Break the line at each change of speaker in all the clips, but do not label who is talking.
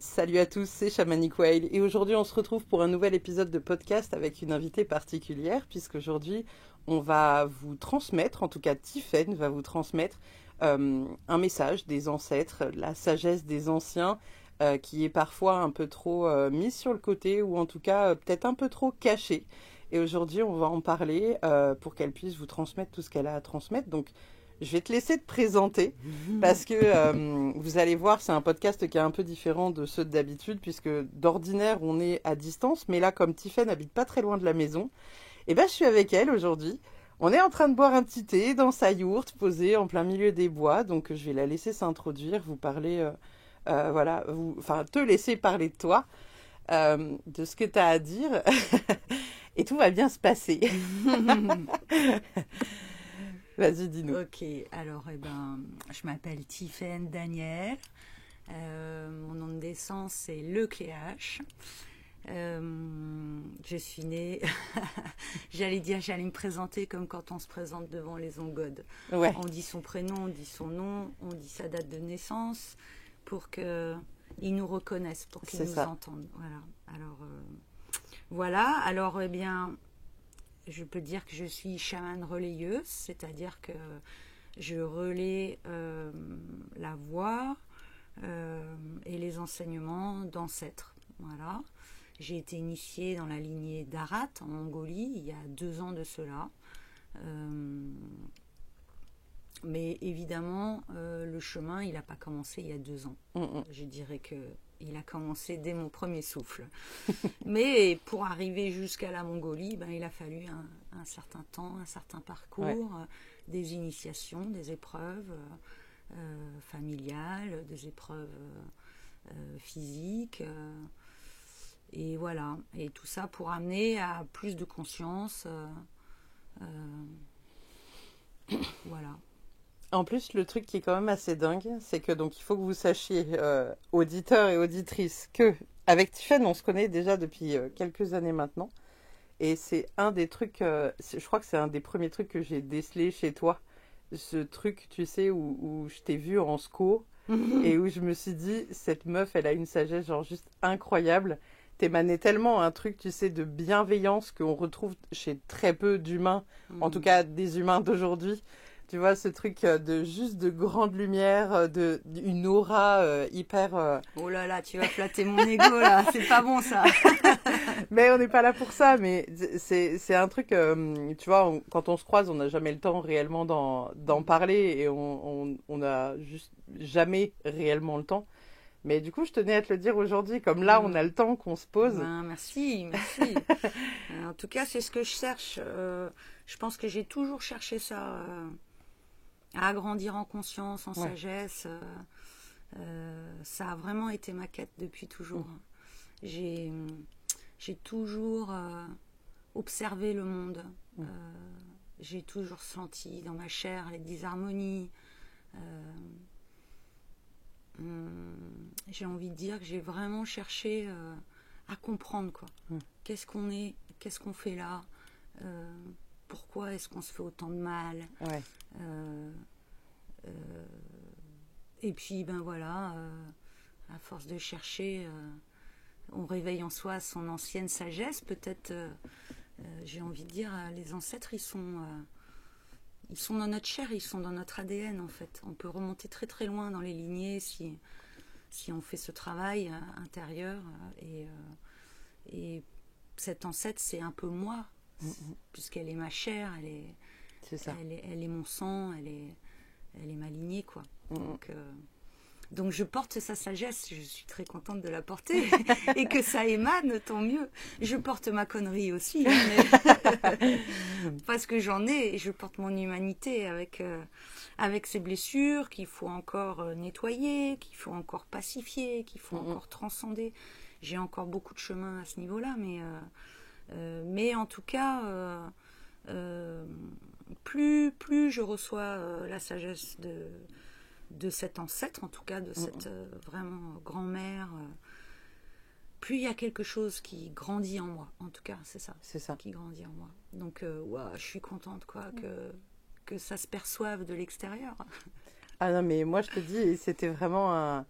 Salut à tous, c'est Shamanic Whale et aujourd'hui on se retrouve pour un nouvel épisode de podcast avec une invitée particulière puisqu'aujourd'hui on va vous transmettre, en tout cas Tiffaine va vous transmettre un message des ancêtres, la sagesse des anciens qui est parfois un peu trop mise sur le côté ou en tout cas peut-être un peu trop cachée. Et aujourd'hui on va en parler pour qu'elle puisse vous transmettre tout ce qu'elle a à transmettre. Donc je vais te laisser te présenter parce que vous allez voir, c'est un podcast qui est un peu différent de ceux d'habitude puisque d'ordinaire on est à distance, mais là comme Tiffaine n'habite pas très loin de la maison, et ben je suis avec elle aujourd'hui. On est en train de boire un petit thé dans sa yourte posée en plein milieu des bois, donc je vais la laisser s'introduire, vous parler, voilà, enfin te laisser parler de toi, de ce que tu as à dire, et tout va bien se passer. Vas-y, dis-nous.
Ok, alors je m'appelle Tiffaine Daniel. Mon nom de naissance c'est Lecléache. Je suis née, j'allais me présenter comme quand on se présente devant les ongodes.
Ouais.
On dit son prénom, on dit son nom, on dit sa date de naissance pour qu'ils nous reconnaissent, pour qu'ils nous entendent. Alors, je peux dire que je suis chamane relayeuse, c'est-à-dire que je relais la voix et les enseignements d'ancêtres. Voilà. J'ai été initiée dans la lignée d'Arat en Mongolie il y a 2 ans de cela. Mais évidemment, le chemin, il n'a pas commencé il y a 2 ans. Je dirais qu'il a commencé dès mon premier souffle. Mais pour arriver jusqu'à la Mongolie, il a fallu un certain temps, un certain parcours, des initiations, des épreuves familiales, des épreuves physiques. Et voilà. Et tout ça pour amener à plus de conscience. Voilà.
En plus, le truc qui est quand même assez dingue, c'est que donc il faut que vous sachiez, auditeurs et auditrices, que avec Tiffaine, on se connaît déjà depuis quelques années maintenant. Et c'est un des trucs, je crois que c'est un des premiers trucs que j'ai décelé chez toi. Ce truc, tu sais, où je t'ai vu en sco et où je me suis dit, cette meuf, elle a une sagesse genre juste incroyable. T'émanais tellement un truc, tu sais, de bienveillance qu'on retrouve chez très peu d'humains, en tout cas des humains d'aujourd'hui. Tu vois, ce truc de grande lumière, une aura hyper...
Oh là là, tu vas flatter mon ego là, c'est pas bon ça.
Mais on n'est pas là pour ça, mais c'est un truc, tu vois, quand on se croise, on n'a jamais le temps réellement d'en parler et on n'a juste jamais réellement le temps. Mais du coup, je tenais à te le dire aujourd'hui, comme là, on a le temps qu'on se pose.
Merci. En tout cas, c'est ce que je cherche. Je pense que j'ai toujours cherché ça, à agrandir en conscience, en sagesse. Ça a vraiment été ma quête depuis toujours. J'ai toujours observé le monde. J'ai toujours senti dans ma chair les disharmonies. J'ai envie de dire que j'ai vraiment cherché à comprendre quoi. Qu'est-ce qu'on est, qu'est-ce qu'on fait là, pourquoi est-ce qu'on se fait autant de mal. Et puis voilà, à force de chercher, on réveille en soi son ancienne sagesse. Peut-être, j'ai envie de dire, les ancêtres, ils sont dans notre chair, ils sont dans notre ADN en fait. On peut remonter très très loin dans les lignées si on fait ce travail intérieur. Et cette ancêtre, c'est un peu moi, puisqu'elle est ma chair, elle est mon sang, elle est ma lignée quoi. Donc je porte sa sagesse, je suis très contente de la porter et que ça émane, tant mieux. Je porte ma connerie aussi, parce que j'en ai, et je porte mon humanité avec ces blessures qu'il faut encore nettoyer, qu'il faut encore pacifier, qu'il faut encore transcender. J'ai encore beaucoup de chemin à ce niveau-là, mais en tout cas, plus je reçois la sagesse de cet ancêtre, en tout cas de cette vraiment grand-mère, plus il y a quelque chose qui grandit en moi. En tout cas, c'est ça. Qui grandit en moi. Donc, je suis contente quoi, que ça se perçoive de l'extérieur.
Ah non, mais moi je te dis, c'était vraiment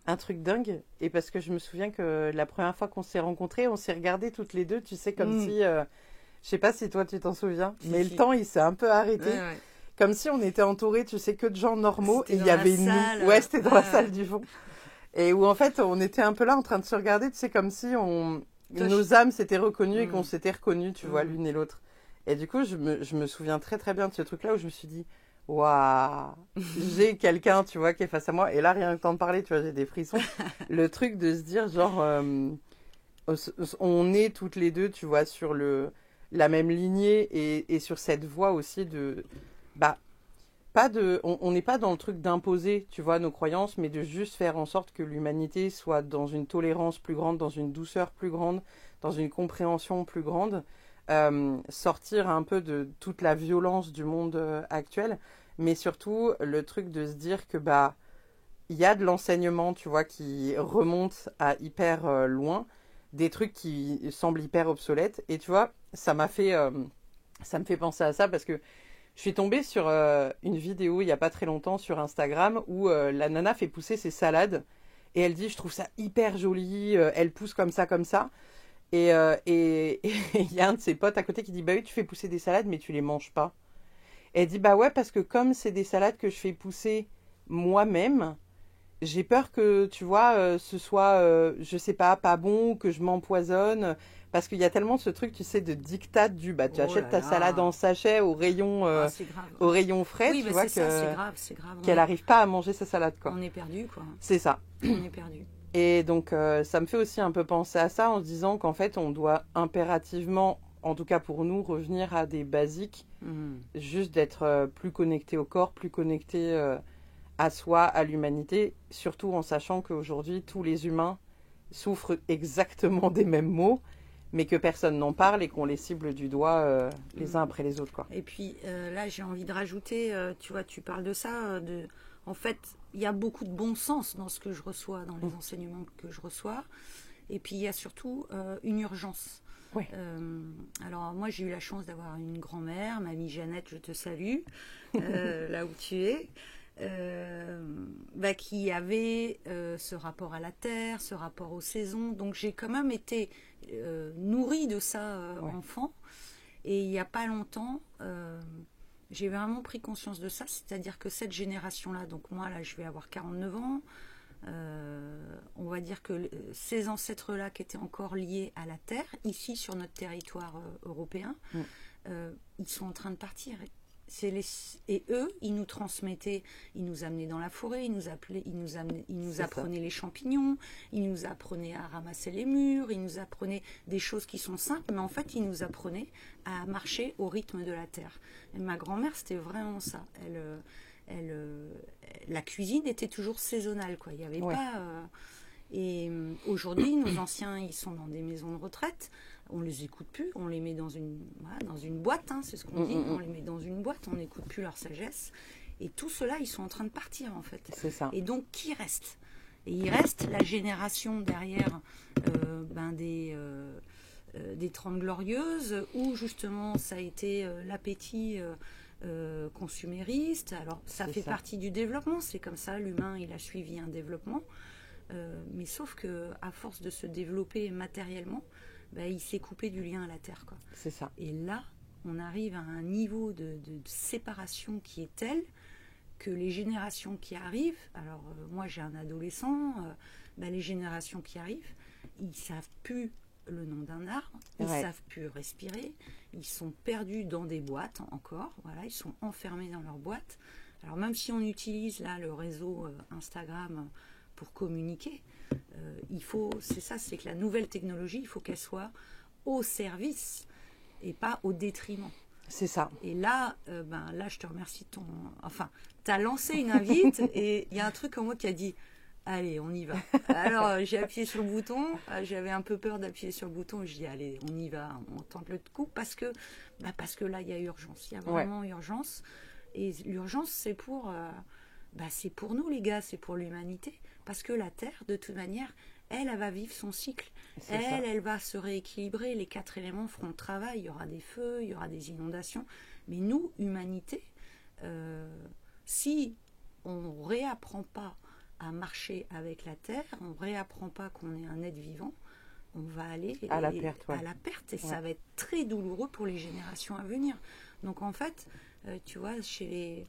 un truc dingue. Et parce que je me souviens que la première fois qu'on s'est rencontrés, on s'est regardés toutes les deux, tu sais, comme si... je sais pas si toi tu t'en souviens, mais le temps il s'est un peu arrêté.
Ouais.
Comme si on était entourés, tu sais, que de gens normaux.
C'était
Et il y avait
salle.
nous. Ouais, c'était dans la salle du fond. Et où en fait, on était un peu là en train de se regarder, tu sais, comme si nos âmes s'étaient reconnues et qu'on s'était reconnus, tu vois, l'une et l'autre. Et du coup, je me souviens très très bien de ce truc-là où je me suis dit, waouh, j'ai quelqu'un, tu vois, qui est face à moi. Et là, rien que t'en parler, tu vois, j'ai des frissons. Le truc de se dire, genre, on est toutes les deux, tu vois, sur la même lignée et sur cette voie aussi de, bah, on n'est pas dans le truc d'imposer, tu vois, nos croyances, mais de juste faire en sorte que l'humanité soit dans une tolérance plus grande, dans une douceur plus grande, dans une compréhension plus grande, sortir un peu de toute la violence du monde actuel, mais surtout le truc de se dire que bah il y a de l'enseignement, tu vois, qui remonte à hyper loin, des trucs qui semblent hyper obsolètes, et tu vois, ça me fait penser à ça parce que je suis tombée sur une vidéo il n'y a pas très longtemps sur Instagram où la nana fait pousser ses salades et elle dit je trouve ça hyper joli, elle pousse comme ça, comme ça. Et il y a un de ses potes à côté qui dit bah oui tu fais pousser des salades mais tu les manges pas. Et elle dit bah ouais parce que comme c'est des salades que je fais pousser moi-même, j'ai peur que, tu vois, ce soit, je sais pas bon, que je m'empoisonne. Parce qu'il y a tellement ce truc, tu sais, de diktat du, bah, tu achètes ta salade en sachet
C'est grave.
au rayon frais,
Oui,
tu
bah
vois,
c'est grave.
qu'elle n'arrive pas à manger sa salade, quoi.
On est perdu, quoi.
C'est ça.
On est perdu.
Et donc, ça me fait aussi un peu penser à ça en se disant qu'en fait, on doit impérativement, en tout cas pour nous, revenir à des basiques, juste d'être plus connecté au corps, plus connecté à soi, à l'humanité, surtout en sachant qu'aujourd'hui, tous les humains souffrent exactement des mêmes maux, mais que personne n'en parle et qu'on les cible du doigt les uns après les autres, quoi.
Et puis là, j'ai envie de rajouter, tu vois, tu parles de ça, en fait, il y a beaucoup de bon sens dans ce que je reçois, dans les enseignements que je reçois, et puis il y a surtout une urgence.
Ouais.
Alors moi, j'ai eu la chance d'avoir une grand-mère, mamie Jeannette, je te salue, là où tu es. Qui avait ce rapport à la terre, ce rapport aux saisons. Donc j'ai quand même été nourrie de ça enfant. Et il n'y a pas longtemps, j'ai vraiment pris conscience de ça. C'est-à-dire que cette génération-là, donc moi là je vais avoir 49 ans, on va dire que ces ancêtres-là qui étaient encore liés à la terre, ici sur notre territoire européen, ils sont en train de partir. Et eux, ils nous transmettaient, ils nous amenaient dans la forêt, ils nous apprenaient les champignons, ils nous apprenaient à ramasser les murs, ils nous apprenaient des choses qui sont simples, mais en fait, ils nous apprenaient à marcher au rythme de la terre. Et ma grand-mère, c'était vraiment ça. La cuisine était toujours saisonnale, quoi. Il n'y avait pas. Et aujourd'hui, nos anciens, ils sont dans des maisons de retraite. On les écoute plus, on les met dans une boîte, hein, c'est ce qu'on dit. On les met dans une boîte, on n'écoute plus leur sagesse. Et tout cela, ils sont en train de partir, en fait.
C'est ça.
Et donc, qui reste? Et il reste la génération derrière des Trente Glorieuses, où justement, ça a été l'appétit consumériste. Alors, ça fait partie du développement, c'est comme ça, l'humain, il a suivi un développement. Mais sauf que à force de se développer matériellement, il s'est coupé du lien à la terre, quoi.
C'est ça.
Et là, on arrive à un niveau de séparation qui est tel que les générations qui arrivent, alors moi j'ai un adolescent, les générations qui arrivent, ils savent plus le nom d'un arbre, ils savent plus respirer, ils sont perdus dans des boîtes encore, voilà, ils sont enfermés dans leurs boîtes. Alors même si on utilise là le réseau Instagram pour communiquer, c'est que la nouvelle technologie, il faut qu'elle soit au service et pas au détriment.
C'est ça.
Et là, là, je te remercie de tu as lancé une invite et il y a un truc en moi qui a dit, allez, on y va. Alors, j'ai appuyé sur le bouton, j'avais un peu peur d'appuyer sur le bouton, je dis, allez, on y va, on tente le coup, parce que là, il y a urgence, il y a vraiment urgence. Et l'urgence, c'est pour nous, les gars, c'est pour l'humanité. Parce que la Terre, de toute manière, elle va vivre son cycle. Elle va se rééquilibrer. Les 4 éléments feront le travail. Il y aura des feux, il y aura des inondations. Mais nous, humanité, si on ne réapprend pas à marcher avec la terre, on ne réapprend pas qu'on est un être vivant, on va aller
à la perte,
à la perte, et ça va être très douloureux pour les générations à venir. Donc en fait, tu vois, chez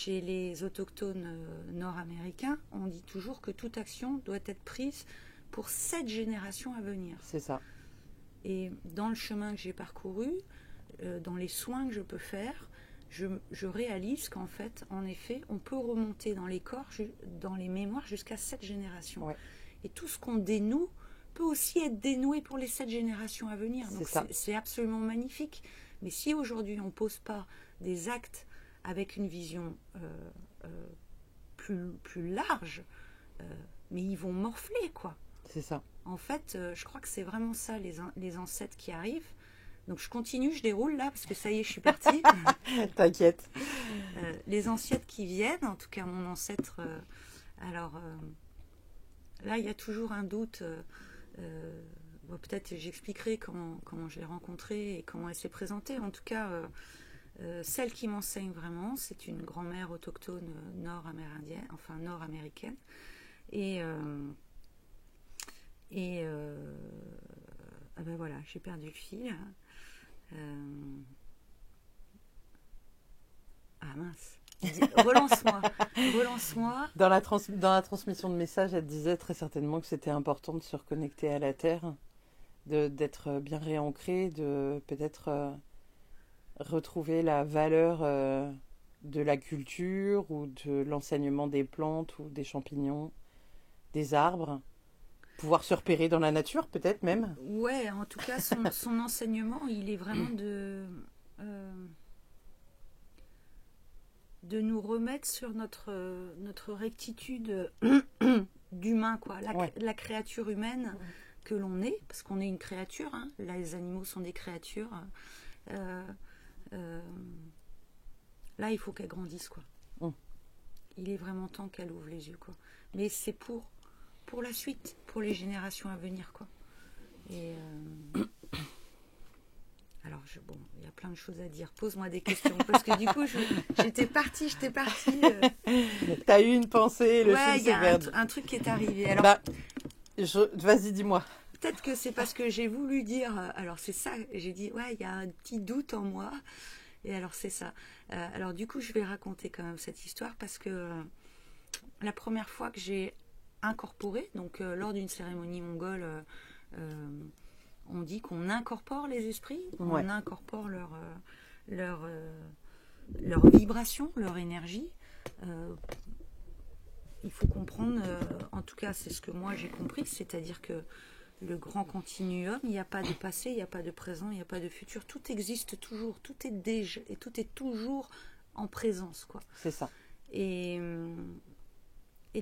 les autochtones nord-américains, on dit toujours que toute action doit être prise pour 7 générations à venir.
C'est ça.
Et dans le chemin que j'ai parcouru, dans les soins que je peux faire, je réalise qu'en fait, en effet, on peut remonter dans les corps, dans les mémoires, jusqu'à 7 générations.
Ouais.
Et tout ce qu'on dénoue peut aussi être dénoué pour les 7 générations à venir. Donc c'est absolument magnifique. Mais si aujourd'hui on ne pose pas des actes avec une vision plus large, mais ils vont morfler, quoi.
C'est ça.
En fait, je crois que c'est vraiment ça, les ancêtres qui arrivent. Donc je continue, je déroule là, parce que ça y est, je suis partie.
T'inquiète.
Les ancêtres qui viennent, en tout cas mon ancêtre, là il y a toujours un doute. Peut-être j'expliquerai comment je l'ai rencontrée et comment elle s'est présentée. En tout cas, celle qui m'enseigne vraiment, c'est une grand-mère autochtone nord-amérindienne, enfin nord-américaine. Ah ben voilà, j'ai perdu le fil. Ah mince. Relance-moi.
Dans la transmission de messages, elle disait très certainement que c'était important de se reconnecter à la terre, d'être bien réancré, de peut-être retrouver la valeur de la culture ou de l'enseignement des plantes ou des champignons, des arbres. Pouvoir se repérer dans la nature, peut-être même.
Ouais, en tout cas, son enseignement, il est vraiment de nous remettre sur notre rectitude d'humain, quoi. La créature humaine que l'on est, parce qu'on est une créature, hein. Là, les animaux sont des créatures. Là, il faut qu'elle grandisse, quoi. Il est vraiment temps qu'elle ouvre les yeux, quoi. Mais c'est pour la suite, pour les générations à venir, quoi. Et alors, il y a plein de choses à dire. Pose-moi des questions, parce que du coup, j'étais partie.
T'as eu une pensée, le film s'est perdu.
Il y a un truc qui est arrivé. Alors,
vas-y, dis-moi.
Peut-être que c'est parce que j'ai voulu dire. Alors, c'est ça. J'ai dit, il y a un petit doute en moi. Et alors, c'est ça. Alors, du coup, je vais raconter quand même cette histoire, parce que la première fois que j'ai incorporé, donc lors d'une cérémonie mongole, on dit qu'on incorpore les esprits, on incorpore leur vibration, leur énergie. Il faut comprendre, en tout cas c'est ce que moi j'ai compris, c'est-à-dire que le grand continuum, il n'y a pas de passé, il n'y a pas de présent, il n'y a pas de futur, tout existe toujours, tout est déjà, et tout est toujours en présence, quoi.
C'est ça.
Et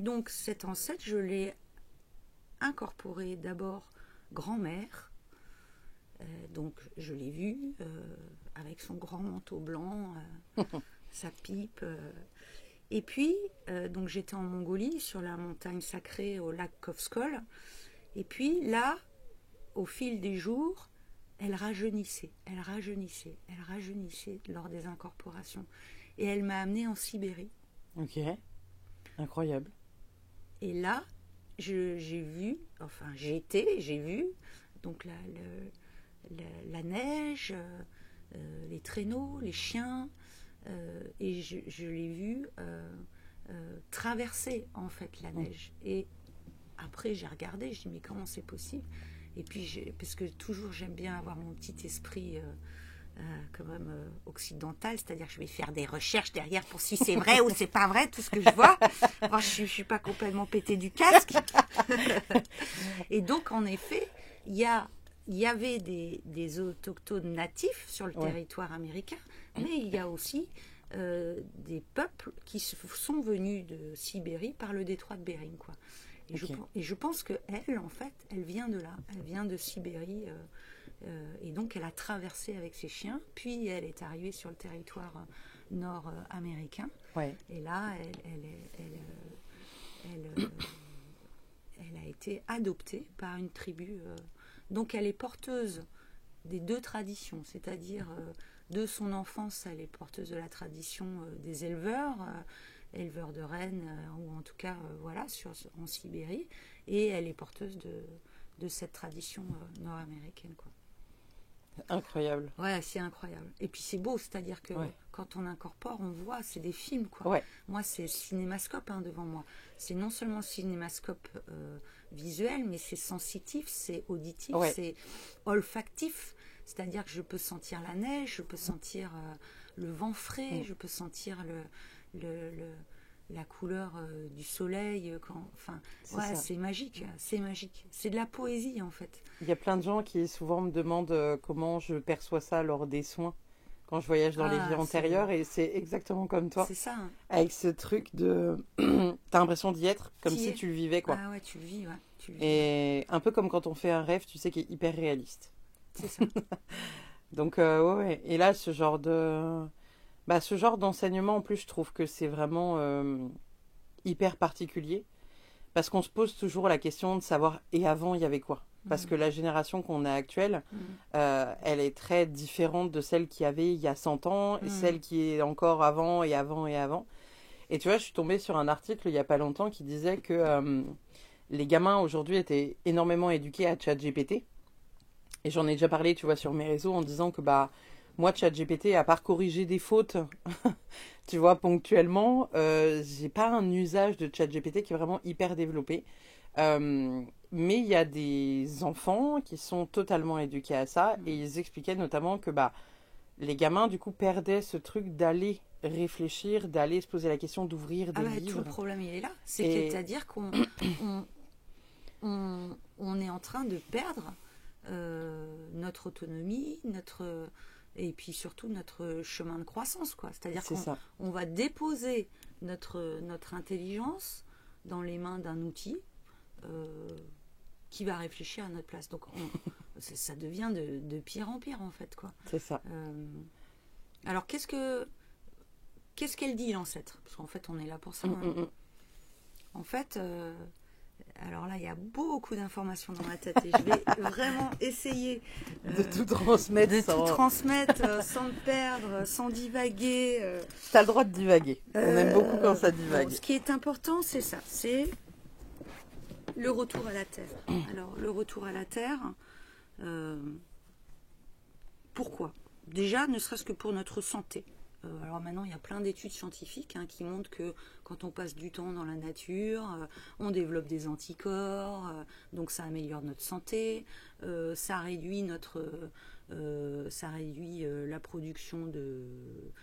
donc cet ancêtre, je l'ai incorporé d'abord grand-mère. Donc je l'ai vu avec son grand manteau blanc, sa pipe. Et puis, donc j'étais en Mongolie, sur la montagne sacrée au lac Kovskol. Et puis là, au fil des jours, elle rajeunissait lors des incorporations. Et elle m'a amenée en Sibérie.
Ok, incroyable.
Et là, j'ai vu donc la neige, les traîneaux, les chiens, et je l'ai vu traverser en fait la neige. Et après j'ai regardé, je dis mais comment c'est possible? Et puis parce que toujours j'aime bien avoir mon petit esprit quand même occidental, c'est-à-dire que je vais faire des recherches derrière pour si c'est vrai ou c'est pas vrai tout ce que je vois. Moi, je suis pas complètement pété du casque. Et donc en effet, il y avait des autochtones natifs sur le territoire américain, mais il y a aussi des peuples qui sont venus de Sibérie par le détroit de Bering, quoi. Et je pense qu'elle, en fait, elle vient de là, elle vient de Sibérie, et donc elle a traversé avec ses chiens, puis elle est arrivée sur le territoire nord-américain, et là, elle a été adoptée par une tribu. Donc elle est porteuse des deux traditions, c'est-à-dire de son enfance, elle est porteuse de la tradition des éleveurs, éleveur de rennes, ou en tout cas, voilà, en Sibérie. Et elle est porteuse de cette tradition nord-américaine, quoi.
Incroyable.
Ouais, c'est incroyable. Et puis c'est beau, c'est-à-dire que quand on incorpore, on voit, c'est des films, quoi.
Ouais.
Moi, c'est cinémascope devant moi. C'est non seulement cinémascope visuel, mais c'est sensitif, c'est auditif, c'est olfactif. C'est-à-dire que je peux sentir la neige, je peux sentir le vent frais, je peux sentir la couleur du soleil. C'est magique, c'est magique. C'est de la poésie, en fait.
Il y a plein de gens qui souvent me demandent comment je perçois ça lors des soins, quand je voyage dans les vies antérieures, et c'est exactement comme toi.
C'est ça. Hein.
Avec ce truc de... T'as l'impression d'y être, comme si tu le vivais, quoi.
Ah ouais, tu le vis,
Et un peu comme quand on fait un rêve, tu sais, qui est hyper réaliste.
C'est ça.
Donc, ouais. Et là, ce genre d'enseignement, en plus, je trouve que c'est vraiment hyper particulier. Parce qu'on se pose toujours la question de savoir, et avant, il y avait quoi ? Parce que la génération qu'on a actuelle, elle est très différente de celle qu'il y avait il y a 100 ans, et celle qui est encore avant et avant et avant. Et tu vois, je suis tombée sur un article il n'y a pas longtemps qui disait que les gamins aujourd'hui étaient énormément éduqués à ChatGPT. Et j'en ai déjà parlé, tu vois, sur mes réseaux en disant que moi, ChatGPT, à part corriger des fautes, tu vois, ponctuellement, j'ai pas un usage de ChatGPT qui est vraiment hyper développé. Mais il y a des enfants qui sont totalement éduqués à ça, et ils expliquaient notamment que les gamins, du coup, perdaient ce truc d'aller réfléchir, d'aller se poser la question, d'ouvrir des livres.
Tout le problème, il est là. C'est-à-dire qu'on on est en train de perdre notre autonomie, et puis surtout notre chemin de croissance, quoi. C'est-à-dire qu'on va déposer notre intelligence dans les mains d'un outil qui va réfléchir à notre place. Donc ça devient de pire en pire, en fait, quoi.
C'est ça.
Alors qu'est-ce qu'elle dit, l'ancêtre ? Parce qu'en fait, on est là pour ça. En fait, alors là, il y a beaucoup d'informations dans ma tête et je vais vraiment essayer
de tout transmettre,
sans me perdre, sans divaguer.
Tu as le droit de divaguer. On aime beaucoup quand ça divague.
Ce qui est important, c'est ça, c'est le retour à la Terre. Alors, le retour à la Terre, pourquoi ? Déjà, ne serait-ce que pour notre santé. Alors maintenant, il y a plein d'études scientifiques qui montrent que quand on passe du temps dans la nature, on développe des anticorps, donc ça améliore notre santé, ça réduit la production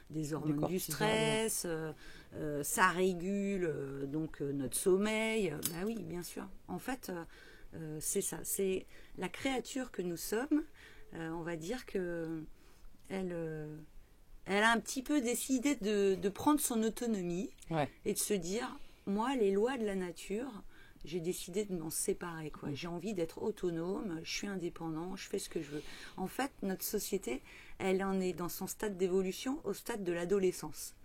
des hormones du stress, ça régule donc notre sommeil. Bah oui, bien sûr. En fait, c'est ça. C'est la créature que nous sommes. On va dire que elle a un petit peu décidé de prendre son autonomie et de se dire, moi, les lois de la nature, j'ai décidé de m'en séparer, quoi. J'ai envie d'être autonome, je suis indépendant, je fais ce que je veux. En fait, notre société, elle en est dans son stade d'évolution au stade de l'adolescence.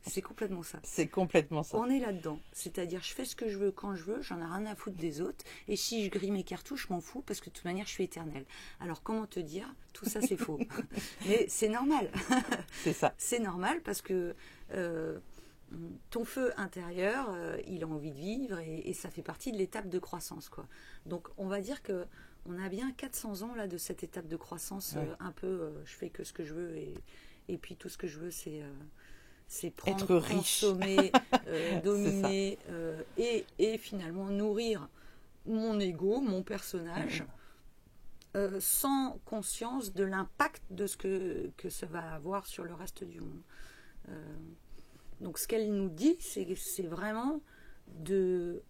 C'est complètement ça.
C'est complètement ça.
On est là-dedans. C'est-à-dire, je fais ce que je veux quand je veux, j'en ai rien à foutre des autres. Et si je grille mes cartouches, je m'en fous parce que de toute manière, je suis éternelle. Alors, comment te dire ? Tout ça, c'est faux. Mais c'est normal.
C'est ça.
C'est normal parce que ton feu intérieur, il a envie de vivre et ça fait partie de l'étape de croissance, quoi. Donc, on va dire que on a bien 400 ans là de cette étape de croissance, un peu, je fais que ce que je veux et puis tout ce que je veux, c'est prendre,
être riche,
consommer, dominer et finalement nourrir mon ego, mon personnage, sans conscience de l'impact de ce que ça va avoir sur le reste du monde. Donc ce qu'elle nous dit, c'est vraiment de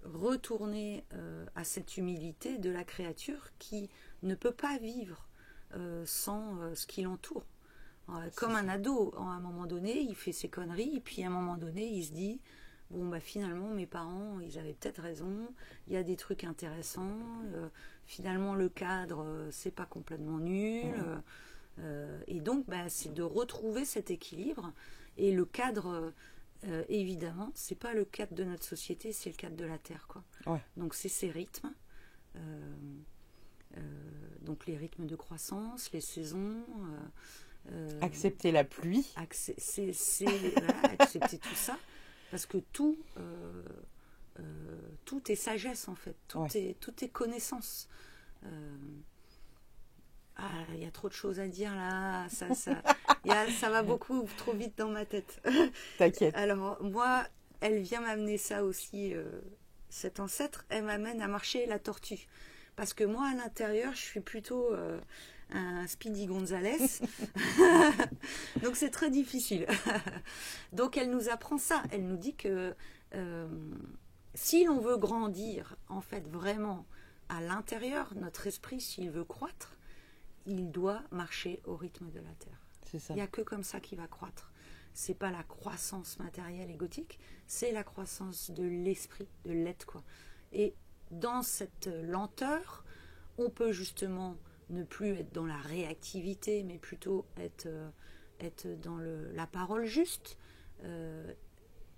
retourner à cette humilité de la créature qui ne peut pas vivre sans ce qui l'entoure. Comme un ado, à un moment donné, il fait ses conneries, et puis à un moment donné, il se dit, bon, finalement, mes parents, ils avaient peut-être raison, il y a des trucs intéressants, finalement, le cadre, c'est pas complètement nul, et donc, c'est de retrouver cet équilibre, et le cadre, évidemment, c'est pas le cadre de notre société, c'est le cadre de la Terre, quoi.
Ouais.
Donc, c'est ces rythmes, donc les rythmes de croissance, les saisons,
Accepter la pluie.
Accepter tout ça, parce que tout est sagesse en fait, tout est connaissance. Il y a trop de choses à dire là, ça va beaucoup trop vite dans ma tête.
T'inquiète.
Alors moi, elle vient m'amener ça aussi, cet ancêtre, elle m'amène à marcher la tortue. Parce que moi, à l'intérieur, je suis plutôt un Speedy Gonzales. Donc c'est très difficile. Donc elle nous apprend ça. Elle nous dit que si l'on veut grandir, en fait, vraiment à l'intérieur, notre esprit, s'il veut croître, il doit marcher au rythme de la Terre.
C'est ça.
Il n'y a que comme ça qu'il va croître. C'est pas la croissance matérielle égotique, c'est la croissance de l'esprit, de l'être, quoi. Et dans cette lenteur, on peut justement ne plus être dans la réactivité, mais plutôt être dans la parole juste.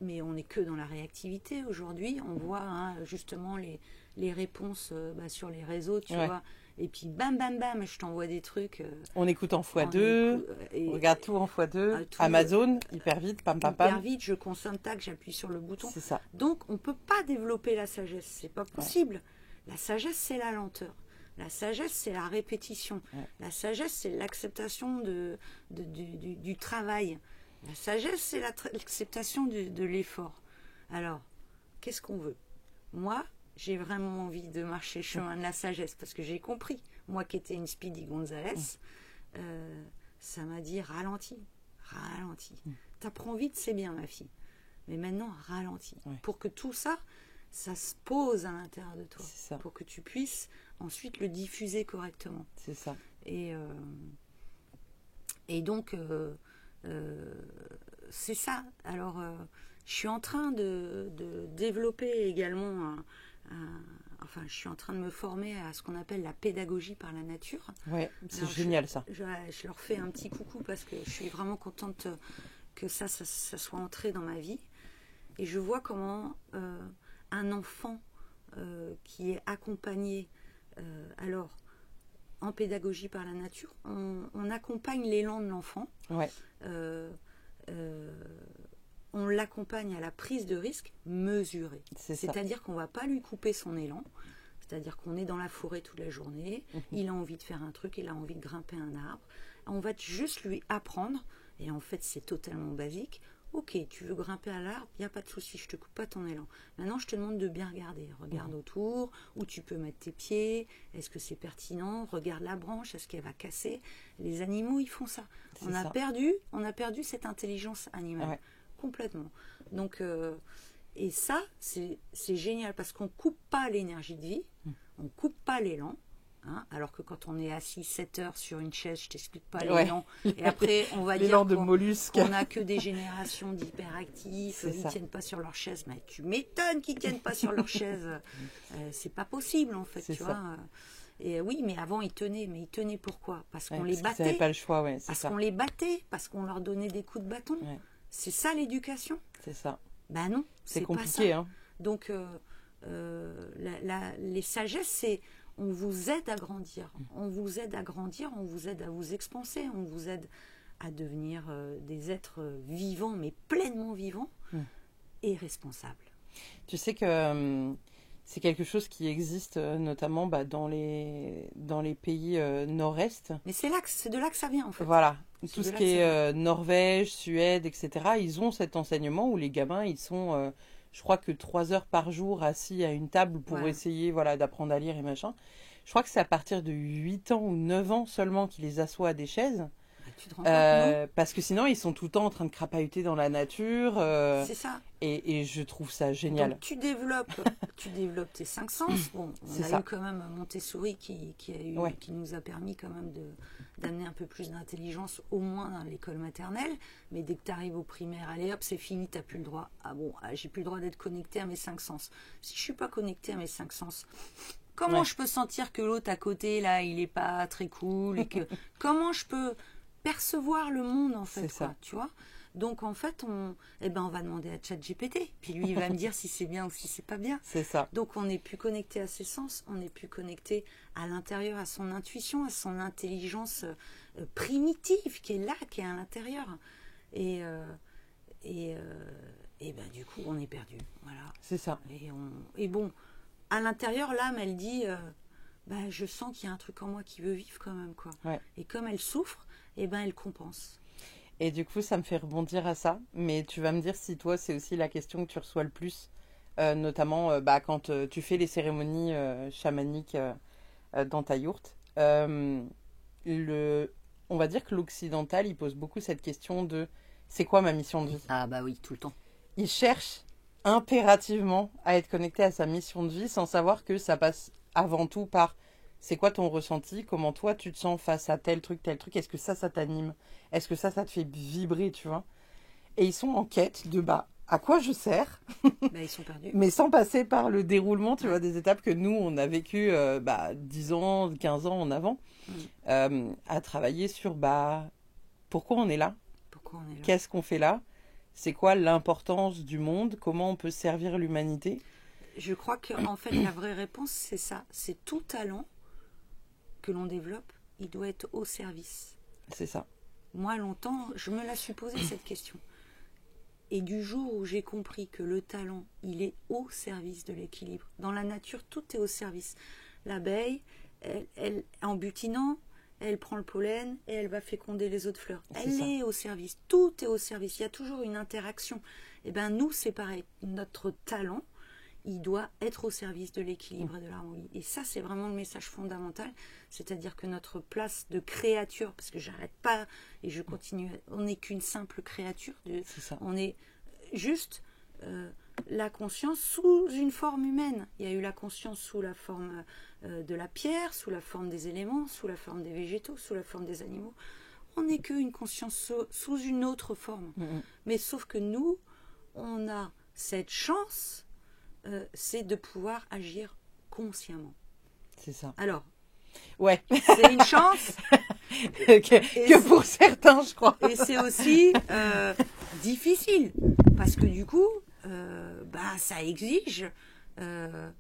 Mais on n'est que dans la réactivité aujourd'hui. On voit justement les réponses sur les réseaux, tu vois. Et puis bam, bam, bam, je t'envoie des trucs.
On écoute en x2, on regarde tout en x2. Amazon, hyper vite, pam, pam, pam.
Hyper vite, je consomme, tac, j'appuie sur le bouton.
C'est ça.
Donc, on ne peut pas développer la sagesse. C'est pas possible. La sagesse, c'est la lenteur. La sagesse, c'est la répétition. La sagesse, c'est l'acceptation du travail. La sagesse, c'est l'acceptation de l'effort. Alors, qu'est-ce qu'on veut? Moi, j'ai vraiment envie de marcher le chemin de la sagesse parce que j'ai compris, moi qui étais une Speedy Gonzales, ça m'a dit ralentis. T'apprends vite, c'est bien ma fille. Mais maintenant, ralentis. Pour que tout ça se pose à l'intérieur de toi. Pour que tu puisses ensuite le diffuser correctement.
C'est ça.
Et donc, c'est ça. Alors, je suis en train de développer également je suis en train de me former à ce qu'on appelle la pédagogie par la nature.
Ouais, c'est génial ça.
Je leur fais un petit coucou parce que je suis vraiment contente que ça soit entré dans ma vie. Et je vois comment un enfant qui est accompagné, en pédagogie par la nature, on accompagne l'élan de l'enfant. On l'accompagne à la prise de risque mesurée. C'est-à-dire qu'on ne va pas lui couper son élan. C'est-à-dire qu'on est dans la forêt toute la journée, il a envie de faire un truc, il a envie de grimper un arbre. On va juste lui apprendre, et en fait c'est totalement basique. Ok, tu veux grimper à l'arbre, il n'y a pas de souci, je ne te coupe pas ton élan. Maintenant je te demande de bien regarder. Regarde autour, où tu peux mettre tes pieds, est-ce que c'est pertinent? Regarde la branche, est-ce qu'elle va casser? Les animaux, ils font ça. On a perdu cette intelligence animale. Complètement. Donc, et ça, c'est génial parce qu'on ne coupe pas l'énergie de vie, on ne coupe pas l'élan. Alors que quand on est assis 7 heures sur une chaise, je ne t'explique pas l'élan. Et après, on va dire qu'on n'a que des générations d'hyperactifs, ils ne tiennent pas sur leur chaise. Mais tu m'étonnes qu'ils ne tiennent pas sur leur chaise. C'est pas possible, en fait. Tu vois. Et oui, mais avant, ils tenaient. Mais ils tenaient pourquoi? Parce qu'on les battait. Ils n'avaient
pas le choix,
parce qu'on les battait, parce qu'on leur donnait des coups de bâton. C'est ça l'éducation?
C'est ça.
Ben non, c'est
compliqué.
Pas ça. Donc, les sagesses, c'est on vous aide à grandir. On vous aide à grandir, on vous aide à vous expanser, on vous aide à devenir des êtres vivants, mais pleinement vivants et responsables.
Tu sais que c'est quelque chose qui existe notamment dans les pays nord-est.
Mais c'est de là que ça vient en fait.
Voilà, tout ce qui est Norvège, Suède, etc. Ils ont cet enseignement où les gamins, ils sont, je crois que 3 heures par jour assis à une table pour essayer d'apprendre à lire et machin. Je crois que c'est à partir de 8 ans ou 9 ans seulement qu'ils les assoient à des chaises.
Tu te rends compte,
parce que sinon, ils sont tout le temps en train de crapahuter dans la nature.
C'est ça.
Et je trouve ça génial.
Donc, tu développes tes 5 sens. Bon, on a eu quand même Montessori qui nous a permis quand même d'amener un peu plus d'intelligence, au moins dans l'école maternelle. Mais dès que tu arrives au primaire, allez hop, c'est fini, tu n'as plus le droit. J'ai plus le droit d'être connecté à mes 5 sens. Si je ne suis pas connecté à mes 5 sens, comment je peux sentir que l'autre à côté, là, il n'est pas très cool et que comment je peux percevoir le monde en fait, tu vois. Donc en fait, on va demander à ChatGPT. Puis lui, il va me dire si c'est bien ou si c'est pas bien.
C'est ça.
Donc on n'est plus connecté à ses sens, on n'est plus connecté à l'intérieur, à son intuition, à son intelligence primitive qui est là, qui est à l'intérieur. Et du coup, on est perdu. Voilà.
C'est ça.
Et bon, à l'intérieur, l'âme, elle dit, je sens qu'il y a un truc en moi qui veut vivre quand même, quoi.
Ouais.
Et comme elle souffre, elle compense.
Et du coup, ça me fait rebondir à ça. Mais tu vas me dire si toi, c'est aussi la question que tu reçois le plus, notamment quand tu fais les cérémonies chamaniques dans ta yourte. On va dire que l'occidental, il pose beaucoup cette question de c'est quoi ma mission de vie?
Ah bah oui, tout le temps.
Il cherche impérativement à être connecté à sa mission de vie sans savoir que ça passe avant tout par c'est quoi ton ressenti, comment toi tu te sens face à tel truc, est-ce que ça t'anime, est-ce que ça te fait vibrer, tu vois. Et ils sont en quête de à quoi je sers,
ils sont perdus.
Mais sans passer par le déroulement, tu vois, des étapes que nous on a vécues 10 ans, 15 ans en avant, à travailler sur pourquoi on est là, qu'est-ce qu'on fait là, c'est quoi l'importance du monde, comment on peut servir l'humanité.
Je crois qu'en fait, la vraie réponse, c'est ça. C'est tout talent que l'on développe, il doit être au service.
C'est ça.
Moi, longtemps, je me la suis posé cette question. Et du jour où j'ai compris que le talent, il est au service de l'équilibre. Dans la nature, tout est au service. L'abeille, elle en butinant, elle prend le pollen et elle va féconder les autres fleurs. Elle est au service. Tout est au service. Il y a toujours une interaction. Et nous, c'est pareil. Notre talent, il doit être au service de l'équilibre et de l'harmonie. Et ça, c'est vraiment le message fondamental. C'est-à-dire que notre place de créature, parce que j'arrête pas et je continue, on n'est qu'une simple créature. On est juste la conscience sous une forme humaine. Il y a eu la conscience sous la forme de la pierre, sous la forme des éléments, sous la forme des végétaux, sous la forme des animaux. On n'est qu'une conscience sous une autre forme. Mais sauf que nous, on a cette chance, c'est de pouvoir agir consciemment.
C'est ça.
Alors,
ouais.
C'est une chance.
que pour certains, je crois.
Et c'est aussi difficile. Parce que du coup, ça exige de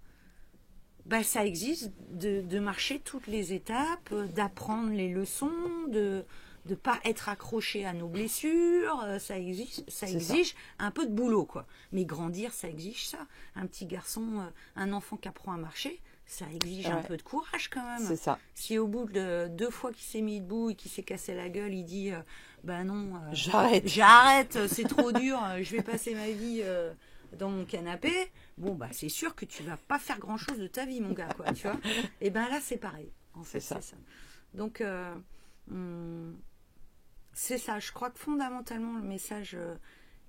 marcher toutes les étapes, d'apprendre les leçons, de ne pas être accroché à nos blessures. Ça exige un peu de boulot, quoi. Mais grandir, ça exige ça. Un petit garçon, un enfant qui apprend à marcher, ça exige un peu de courage quand même.
C'est ça.
Si au bout de 2 fois qu'il s'est mis debout et qu'il s'est cassé la gueule, il dit non, j'arrête, c'est trop dur, je vais passer ma vie dans mon canapé. Bon, c'est sûr que tu vas pas faire grand chose de ta vie, mon gars, quoi, tu vois. Et là, c'est pareil. En fait, c'est ça. Donc, c'est ça. Je crois que fondamentalement, le message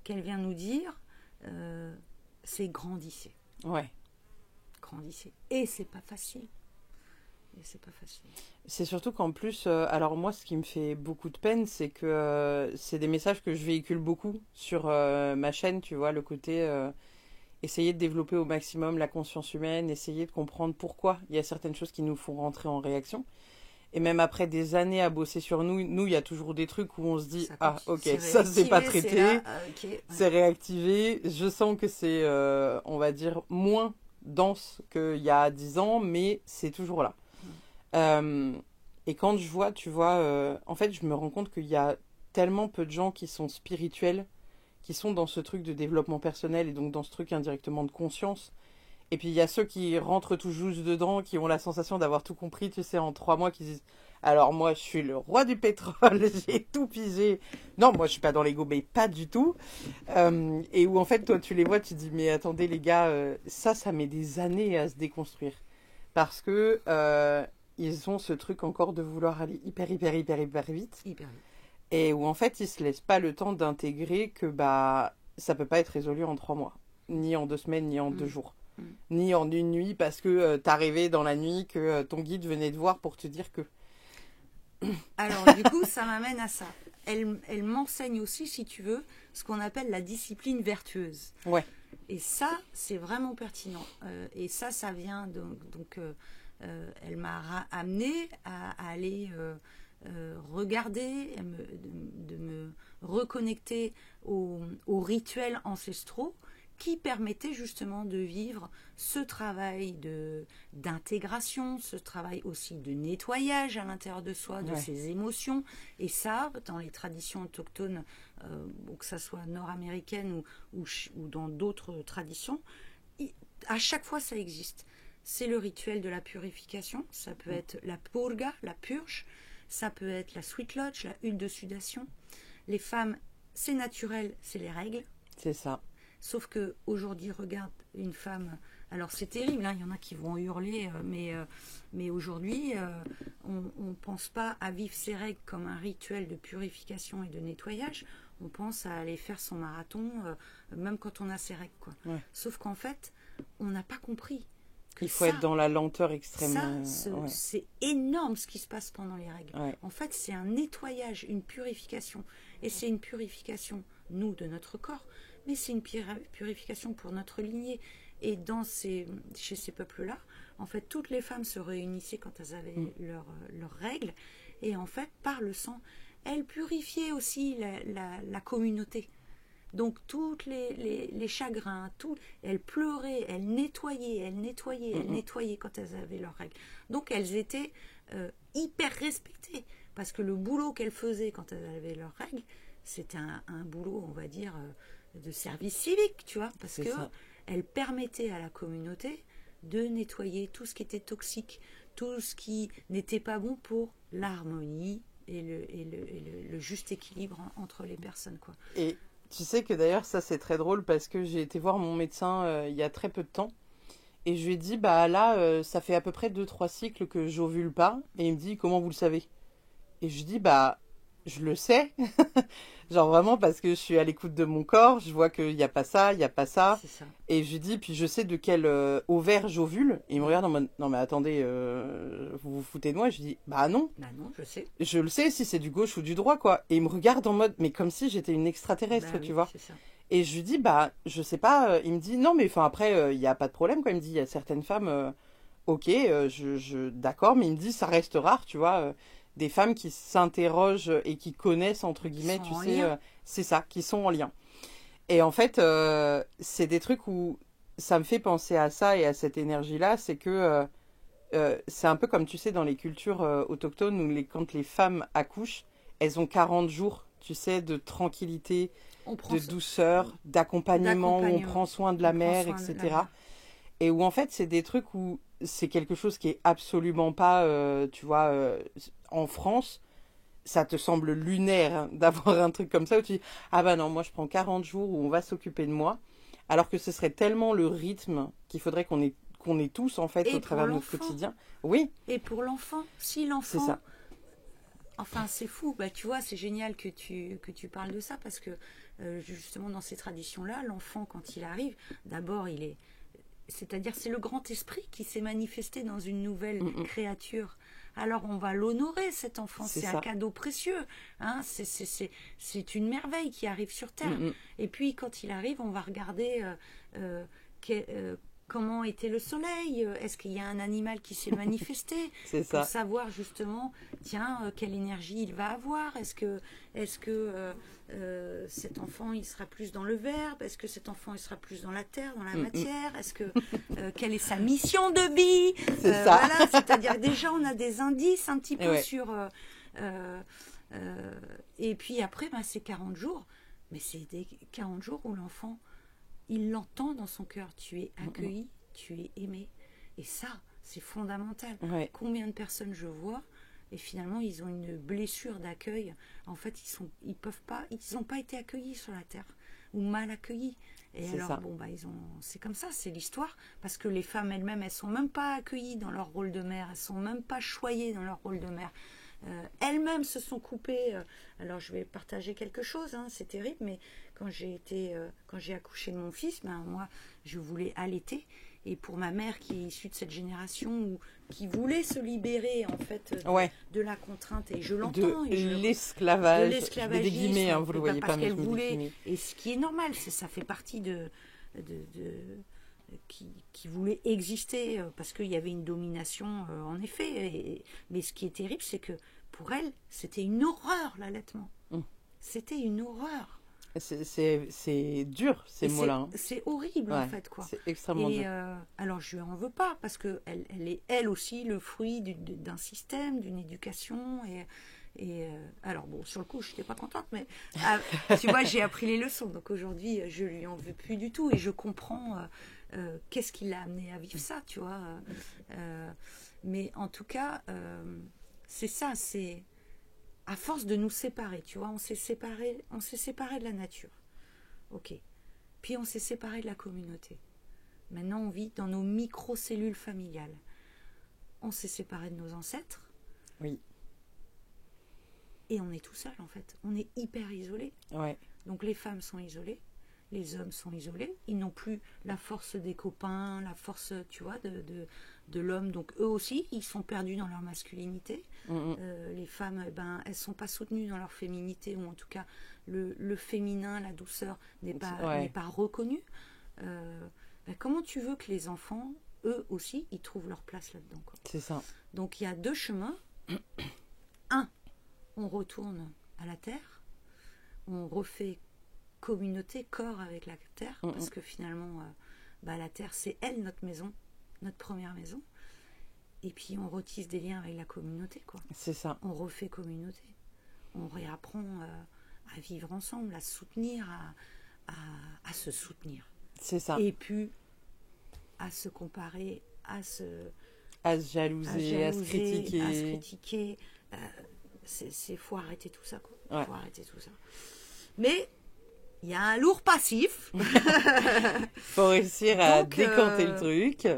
qu'elle vient nous dire, c'est grandissez.
Ouais.
Grandissez. Et c'est pas facile.
C'est surtout qu'en plus, alors moi, ce qui me fait beaucoup de peine, c'est que c'est des messages que je véhicule beaucoup sur ma chaîne, tu vois, le côté essayer de développer au maximum la conscience humaine, essayer de comprendre pourquoi il y a certaines choses qui nous font rentrer en réaction. Et même après des années à bosser sur nous, il y a toujours des trucs où on se dit « Ah, ok, ça c'est pas traité, c'est réactivé. Je sens que c'est, on va dire, moins dense qu'il y a 10 ans, mais c'est toujours là. » Et quand je vois, tu vois, en fait, je me rends compte qu'il y a tellement peu de gens qui sont spirituels, qui sont dans ce truc de développement personnel et donc dans ce truc indirectement de conscience. Et puis il y a ceux qui rentrent tout juste dedans, qui ont la sensation d'avoir tout compris, tu sais, en 3 mois, qui disent « Alors moi, je suis le roi du pétrole, j'ai tout pigé. » Non, moi, je suis pas dans l'ego, mais pas du tout. Et où en fait, toi, tu les vois, tu te dis « Mais attendez, les gars, ça met des années à se déconstruire. » Parce que ils ont ce truc encore de vouloir aller hyper vite. Et où en fait, ils se laissent pas le temps d'intégrer que ça peut pas être résolu en 3 mois. Ni en 2 semaines, ni en 2 jours. Ni en 1 nuit parce que t'as rêvé dans la nuit que ton guide venait te voir pour te dire que...
Alors du coup, ça m'amène à ça. Elle m'enseigne aussi, si tu veux, ce qu'on appelle la discipline vertueuse.
Ouais.
Et ça, c'est vraiment pertinent. Et ça vient donc elle m'a amené à aller regarder, de me reconnecter aux rituels ancestraux qui permettaient justement de vivre ce travail d'intégration, ce travail aussi de nettoyage à l'intérieur de soi, de ses émotions. Et ça, dans les traditions autochtones, que ça soit nord-américaine ou dans d'autres traditions, à chaque fois ça existe. C'est le rituel de la purification, ça peut être la purga, la purge, ça peut être la sweet lodge, la huile de sudation. Les femmes, c'est naturel, c'est les règles.
C'est ça.
Sauf que aujourd'hui, regarde une femme. Alors c'est terrible, hein, il y en a qui vont hurler, mais aujourd'hui, on ne pense pas à vivre ses règles comme un rituel de purification et de nettoyage. On pense à aller faire son marathon, même quand on a ses règles, quoi. Ouais. Sauf qu'en fait, on n'a pas compris.
Il faut être dans la lenteur extrême.
C'est énorme ce qui se passe pendant les règles.
Ouais.
En fait, c'est un nettoyage, une purification. Et c'est une purification, nous, de notre corps, mais c'est une purification pour notre lignée. Et chez ces peuples-là, en fait, toutes les femmes se réunissaient quand elles avaient leurs règles. Et en fait, par le sang, elles purifiaient aussi la communauté. Donc, tous les chagrins, elles pleuraient, elles nettoyaient quand elles avaient leurs règles. Donc, elles étaient hyper respectées. Parce que le boulot qu'elles faisaient quand elles avaient leurs règles, c'était un boulot, on va dire, de service civique, tu vois. Parce qu'elles permettaient à la communauté de nettoyer tout ce qui était toxique, tout ce qui n'était pas bon pour l'harmonie et le juste équilibre entre les personnes, quoi.
Et tu sais que d'ailleurs, ça c'est très drôle parce que j'ai été voir mon médecin il y a très peu de temps et je lui ai dit, bah là, ça fait à peu près 2-3 cycles que j'ovule pas. Et il me dit, comment vous le savez? Et je lui dis, bah, je le sais. Genre vraiment parce que je suis à l'écoute de mon corps, je vois qu'il n'y a pas ça, il n'y a pas ça.
C'est ça.
Et je lui dis, puis je sais de quel ovaire j'ovule. Et il me regarde en mode, non mais attendez, vous vous foutez de moi? Et je lui dis, bah non.
Bah non, je sais.
Je le sais si c'est du gauche ou du droit, quoi. Et il me regarde en mode, mais comme si j'étais une extraterrestre, tu vois.
C'est ça.
Et je lui dis, bah, je sais pas. Il me dit, non, mais enfin après, il n'y a pas de problème, quoi. Il me dit, il y a certaines femmes, ok, d'accord, mais il me dit, ça reste rare, tu vois. Des femmes qui s'interrogent et qui connaissent, entre guillemets, tu sais, c'est ça, qui sont en lien. Et en fait, c'est des trucs où ça me fait penser à ça et à cette énergie-là, c'est que c'est un peu comme, tu sais, dans les cultures autochtones, où quand les femmes accouchent, elles ont 40 jours, tu sais, de tranquillité, de douceur, d'accompagnement, où on prend soin de la mère, etc. Et où en fait, c'est des trucs où c'est quelque chose qui est absolument pas, tu vois, en France, ça te semble lunaire hein, d'avoir un truc comme ça où tu dis, ah bah non, moi je prends 40 jours où on va s'occuper de moi, alors que ce serait tellement le rythme qu'il faudrait qu'on ait tous en fait au travers de notre quotidien. Oui.
Et pour l'enfant, si l'enfant...
C'est ça.
Enfin, c'est fou. Bah, tu vois, c'est génial que tu parles de ça parce que justement dans ces traditions-là, l'enfant quand il arrive, d'abord c'est-à-dire c'est le grand esprit qui s'est manifesté dans une nouvelle créature. Alors on va l'honorer cet enfant, c'est un cadeau précieux, hein, c'est une merveille qui arrive sur Terre. Et puis quand il arrive, on va regarder comment était le soleil, est-ce qu'il y a un animal qui s'est manifesté pour savoir justement, tiens, quelle énergie il va avoir, est-ce que cet enfant il sera plus dans le verbe, est-ce que cet enfant il sera plus dans la terre, dans la matière, est-ce que quelle est sa mission de vie, voilà, c'est-à-dire déjà on a des indices un petit peu sur et puis après c'est 40 jours, mais c'est des 40 jours où l'enfant il l'entend dans son cœur, tu es accueilli, tu es aimé. Et ça, c'est fondamental.
Ouais.
Combien de personnes je vois, et finalement, ils ont une blessure d'accueil. En fait, ils n'ont pas été accueillis sur la Terre, ou mal accueillis. Et
c'est
alors,
ça.
c'est comme ça, c'est l'histoire. Parce que les femmes elles-mêmes, elles ne sont même pas accueillies dans leur rôle de mère, elles ne sont même pas choyées dans leur rôle de mère. Elles-mêmes se sont coupées. Alors je vais partager quelque chose, hein, c'est terrible, mais quand j'ai accouché de mon fils, moi je voulais allaiter, et pour ma mère qui est issue de cette génération qui voulait se libérer en fait de la contrainte, et je l'entends,
l'esclavage, des guillemets, vous le voyez
parce
pas,
qu'elle voulait, et ce qui est normal, ça fait partie qui voulait exister parce qu'il y avait une domination en effet, mais ce qui est terrible, c'est que pour elle, c'était une horreur, l'allaitement.
Mm.
C'était une horreur.
C'est dur, ces mots-là. Hein.
C'est horrible, en fait, quoi.
C'est extrêmement dur.
Alors, je lui en veux pas, parce qu'elle est, elle aussi, le fruit d'un système, d'une éducation. Alors, bon, sur le coup, je n'étais pas contente, mais tu vois, j'ai appris les leçons. Donc, aujourd'hui, je lui en veux plus du tout. Et je comprends qu'est-ce qui l'a amené à vivre ça, tu vois. Mais en tout cas, c'est ça, c'est... À force de nous séparer, tu vois, on s'est séparé de la nature. Ok. Puis on s'est séparé de la communauté. Maintenant, on vit dans nos micro-cellules familiales. On s'est séparé de nos ancêtres.
Oui.
Et on est tout seul, en fait. On est hyper isolés.
Ouais.
Donc les femmes sont isolées, les hommes sont isolés. Ils n'ont plus la force des copains, la force, tu vois, de l'homme. Donc eux aussi, ils sont perdus dans leur masculinité. Les femmes, elles sont pas soutenues dans leur féminité, ou en tout cas le féminin, la douceur n'est pas reconnu. Comment tu veux que les enfants, eux aussi, ils trouvent leur place là-dedans, quoi.
C'est ça.
Donc il y a deux chemins. Un, on retourne à la terre, on refait communauté, corps avec la terre, parce que finalement, la terre, c'est elle, notre maison, notre première maison. Et puis on retisse des liens avec la communauté, quoi.
C'est ça.
On refait communauté. On réapprend à vivre ensemble, à se soutenir, à se soutenir.
C'est ça.
Et puis à se comparer, à se
jalouser, à se
critiquer. Faut arrêter tout ça, quoi.
Ouais.
Faut arrêter tout ça. Mais il y a un lourd passif.
Faut réussir à décanter le truc.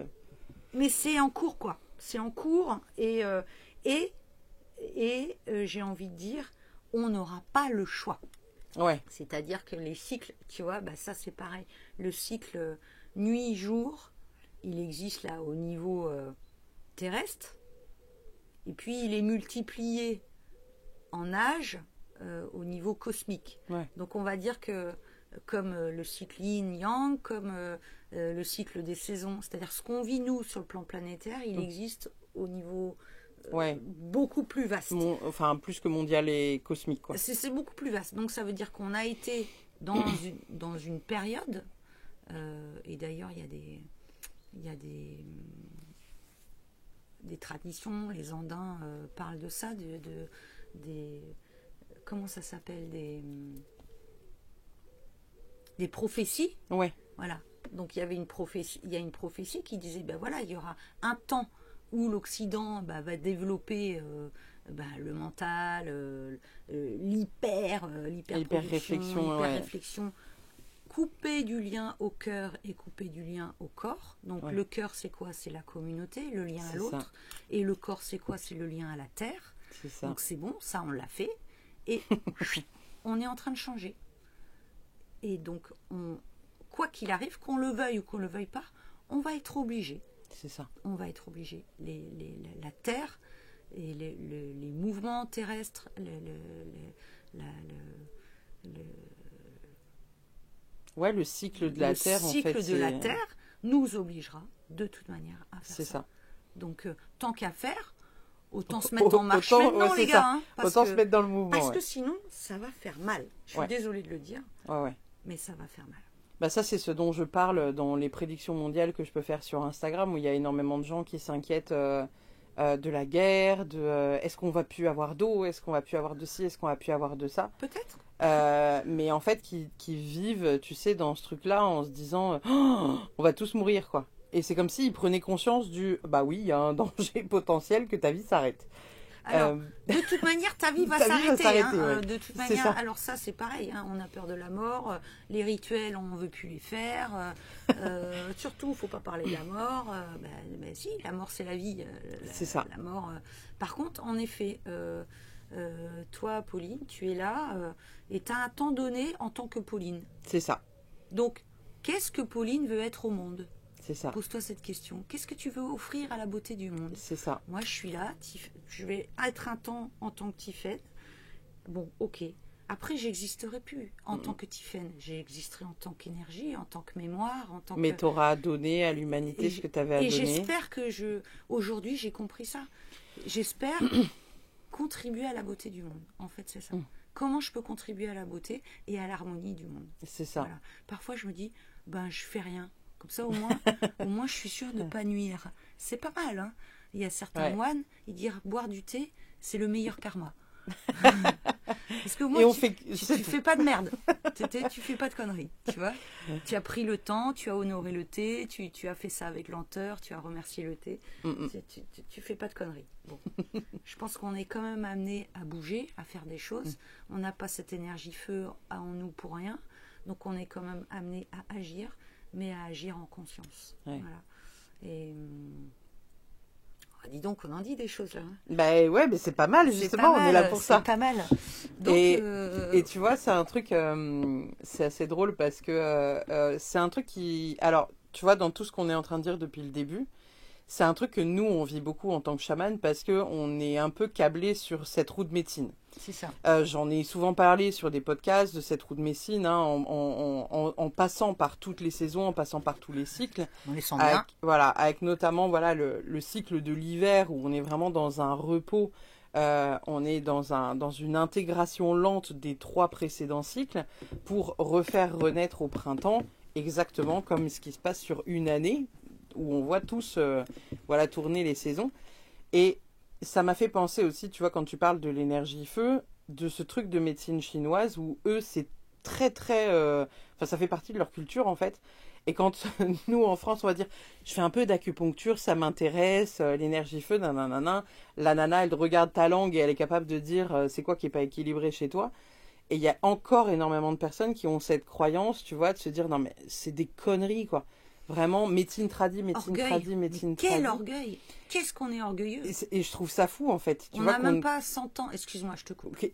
Mais c'est en cours, quoi. C'est en cours et j'ai envie de dire, on n'aura pas le choix.
Ouais.
C'est-à-dire que les cycles, tu vois, ça c'est pareil. Le cycle nuit-jour, il existe là au niveau terrestre. Et puis il est multiplié en âge au niveau cosmique.
Ouais.
Donc on va dire que comme le cycle yin-yang, comme le cycle des saisons, c'est-à-dire ce qu'on vit nous sur le plan planétaire, il existe au niveau beaucoup plus vaste.
Plus que mondial et cosmique, quoi.
C'est beaucoup plus vaste. Donc ça veut dire qu'on a été dans une période, et d'ailleurs il y a des traditions, les Andins parlent de ça, des comment ça s'appelle, des prophéties.
Ouais.
Voilà. Donc il y a une prophétie qui disait il y aura un temps où l'Occident va développer le mental, l'hyper-réflexion, couper du lien au cœur et couper du lien au corps. Donc le cœur, c'est quoi? C'est la communauté, le lien à l'autre. Ça. Et le corps, c'est quoi? C'est le lien à la terre.
C'est ça.
Donc c'est bon, ça on l'a fait. Et on est en train de changer. Et donc, quoi qu'il arrive, qu'on le veuille ou qu'on ne le veuille pas, on va être obligé.
C'est ça. On
va être obligé. La Terre et les mouvements terrestres,
le cycle de la Terre,
en fait. Le cycle de la Terre nous obligera de toute manière à faire ça.
C'est ça.
Donc, tant qu'à faire, autant se mettre en marche maintenant, les gars.
Autant se mettre dans le mouvement.
Parce que sinon, ça va faire mal. Je suis désolée de le dire.
Ouais.
Mais ça va faire mal.
Ça, c'est ce dont je parle dans les prédictions mondiales que je peux faire sur Instagram, où il y a énormément de gens qui s'inquiètent de la guerre, est-ce qu'on va plus avoir d'eau, est-ce qu'on va plus avoir de ci, est-ce qu'on va plus avoir de ça.
Peut-être.
Mais en fait, qui vivent, tu sais, dans ce truc-là, en se disant, on va tous mourir, quoi. Et c'est comme s'ils prenaient conscience il y a un danger potentiel que ta vie s'arrête.
Alors, de toute manière, ta vie va s'arrêter. De toute manière, alors ça, c'est pareil. On a peur de la mort. Les rituels, on ne veut plus les faire. Surtout, il ne faut pas parler de la mort. Si, la mort, c'est la vie.
C'est ça.
La mort. Par contre, en effet, toi, Pauline, tu es là et tu as un temps donné en tant que Pauline.
C'est ça.
Donc, qu'est-ce que Pauline veut être au monde ?
C'est ça.
Pose-toi cette question. Qu'est-ce que tu veux offrir à la beauté du monde?
C'est ça.
Moi, je suis là. Je vais être un temps en tant que Tiffaine. Bon, ok. Après, j'existerai plus en tant que Tiffaine. J'existerai en tant qu'énergie, en tant que mémoire, en tant
Mais tu auras donné à l'humanité ce que tu avais à donner.
Et j'espère que aujourd'hui, j'ai compris ça. J'espère contribuer à la beauté du monde. En fait, c'est ça. Comment je peux contribuer à la beauté et à l'harmonie du monde.
C'est ça.
Voilà. Parfois, je me dis, je fais rien. Comme ça, au moins, je suis sûre de ne pas nuire. C'est pas mal, hein. Il y a certains moines, ils disent boire du thé, c'est le meilleur karma. Parce que moi, tu fais pas de merde. Tu fais pas de conneries, tu vois. Tu as pris le temps, tu as honoré le thé, tu as fait ça avec lenteur, tu as remercié le thé. Tu fais pas de conneries. Bon. Je pense qu'on est quand même amené à bouger, à faire des choses. On n'a pas cette énergie feu en nous pour rien. Donc on est quand même amené à agir, mais à agir en conscience. Voilà. Et... dis donc, on en dit des choses là.
Ben ouais, mais c'est pas mal, justement, on est là pour ça.
C'est pas mal. Donc,
et tu vois, c'est un truc, c'est assez drôle parce que c'est un truc qui... Alors, tu vois, dans tout ce qu'on est en train de dire depuis le début, c'est un truc que nous, on vit beaucoup en tant que chaman parce qu'on est un peu câblé sur cette roue de médecine.
C'est ça.
J'en ai souvent parlé sur des podcasts de cette roue de médecine, hein, en passant par toutes les saisons, en passant par tous les cycles.
On les sent bien.
Voilà, avec notamment le cycle de l'hiver où on est vraiment dans un repos, on est dans une intégration lente des 3 précédents cycles pour refaire renaître au printemps, exactement comme ce qui se passe sur une année où on voit tous tourner les saisons. Et ça m'a fait penser aussi, tu vois, quand tu parles de l'énergie feu, de ce truc de médecine chinoise où eux, c'est très, très... ça fait partie de leur culture, en fait. Et quand nous, en France, on va dire, je fais un peu d'acupuncture, ça m'intéresse, l'énergie feu, nanana, la nana, elle regarde ta langue et elle est capable de dire c'est quoi qui n'est pas équilibré chez toi. Et il y a encore énormément de personnes qui ont cette croyance, tu vois, de se dire, non, mais c'est des conneries, quoi. Vraiment, médecine tradie.
Quel orgueil! Qu'est-ce qu'on est orgueilleux!
Et je trouve ça fou, en fait.
On n'a même pas 100 ans. Excuse-moi, je te coupe.
Okay,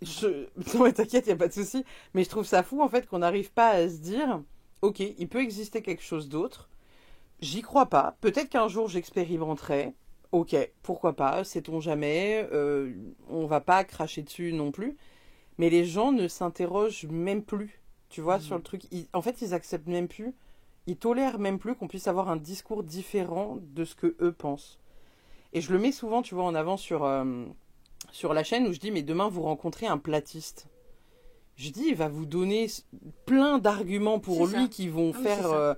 non, t'inquiète, il n'y a pas de souci. Mais je trouve ça fou, en fait, qu'on n'arrive pas à se dire, ok, il peut exister quelque chose d'autre. J'y crois pas. Peut-être qu'un jour, j'expérimenterai. Ok, pourquoi pas, sait-on jamais. On va pas cracher dessus non plus. Mais les gens ne s'interrogent même plus, tu vois, sur le truc. En fait, ils acceptent même plus. Ils tolèrent même plus qu'on puisse avoir un discours différent de ce que eux pensent. Et je le mets souvent, tu vois, en avant sur la chaîne où je dis, mais demain, vous rencontrez un platiste. Je dis, il va vous donner plein d'arguments pour lui qui vont faire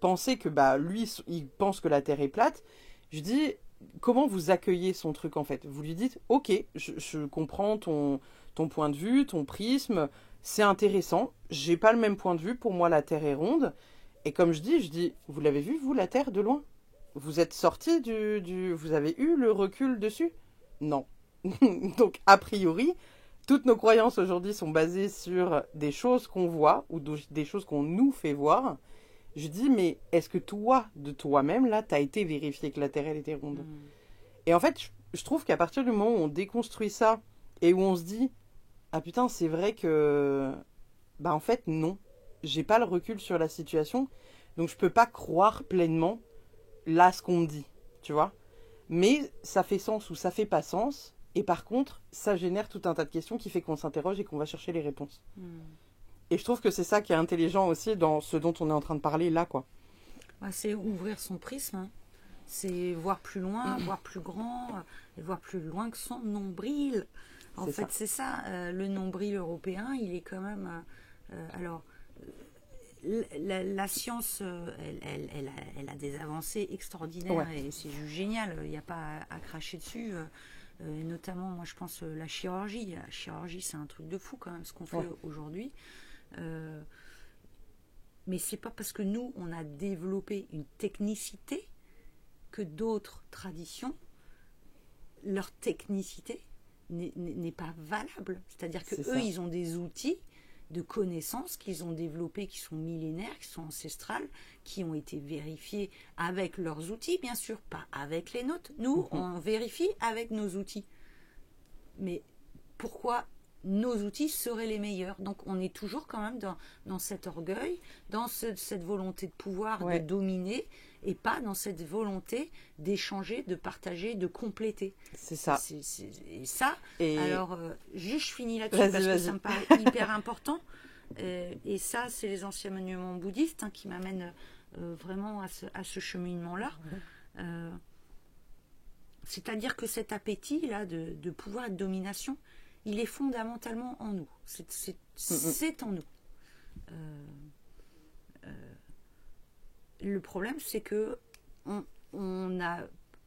penser que, lui, il pense que la Terre est plate. Je dis, comment vous accueillez son truc, en fait? Vous lui dites, ok, je comprends ton point de vue, ton prisme, c'est intéressant. J'ai pas le même point de vue. Pour moi, la Terre est ronde. Et comme je dis, vous l'avez vu, vous, la Terre, de loin? Vous êtes sorti vous avez eu le recul dessus? Non. Donc, a priori, toutes nos croyances aujourd'hui sont basées sur des choses qu'on voit ou des choses qu'on nous fait voir. Je dis, mais est-ce que toi, de toi-même, là, t'as été vérifié que la Terre, elle était ronde? Et en fait, je trouve qu'à partir du moment où on déconstruit ça et où on se dit, ah putain, c'est vrai que... en fait, non. J'ai pas le recul sur la situation, donc je peux pas croire pleinement là ce qu'on me dit, tu vois. Mais ça fait sens ou ça fait pas sens, et par contre, ça génère tout un tas de questions qui fait qu'on s'interroge et qu'on va chercher les réponses. Et je trouve que c'est ça qui est intelligent aussi dans ce dont on est en train de parler là, quoi.
C'est ouvrir son prisme, hein. C'est voir plus loin, voir plus grand, et voir plus loin que son nombril. En fait, c'est ça. Le nombril européen, il est quand même... la science, elle a des avancées extraordinaires et c'est juste génial. Il n'y a pas à cracher dessus. Notamment, moi, je pense la chirurgie. La chirurgie, c'est un truc de fou quand même ce qu'on fait aujourd'hui. Mais c'est pas parce que nous, on a développé une technicité que d'autres traditions, leur technicité n'est pas valable. C'est-à-dire que eux, ils ont des outils de connaissances qu'ils ont développées, qui sont millénaires, qui sont ancestrales, qui ont été vérifiées avec leurs outils, bien sûr, pas avec les nôtres. Nous, on vérifie avec nos outils. Mais pourquoi nos outils seraient les meilleurs? Donc, on est toujours quand même dans cet orgueil, dans cette volonté de pouvoir, de dominer, et pas dans cette volonté d'échanger, de partager, de compléter.
C'est ça.
Alors, je finis là-dessus parce que ça me paraît hyper important. Et ça, c'est les enseignements bouddhistes qui m'amènent vraiment à ce cheminement-là. C'est-à-dire que cet appétit-là de pouvoir et de domination, il est fondamentalement en nous. C'est en nous. Le problème, c'est que on a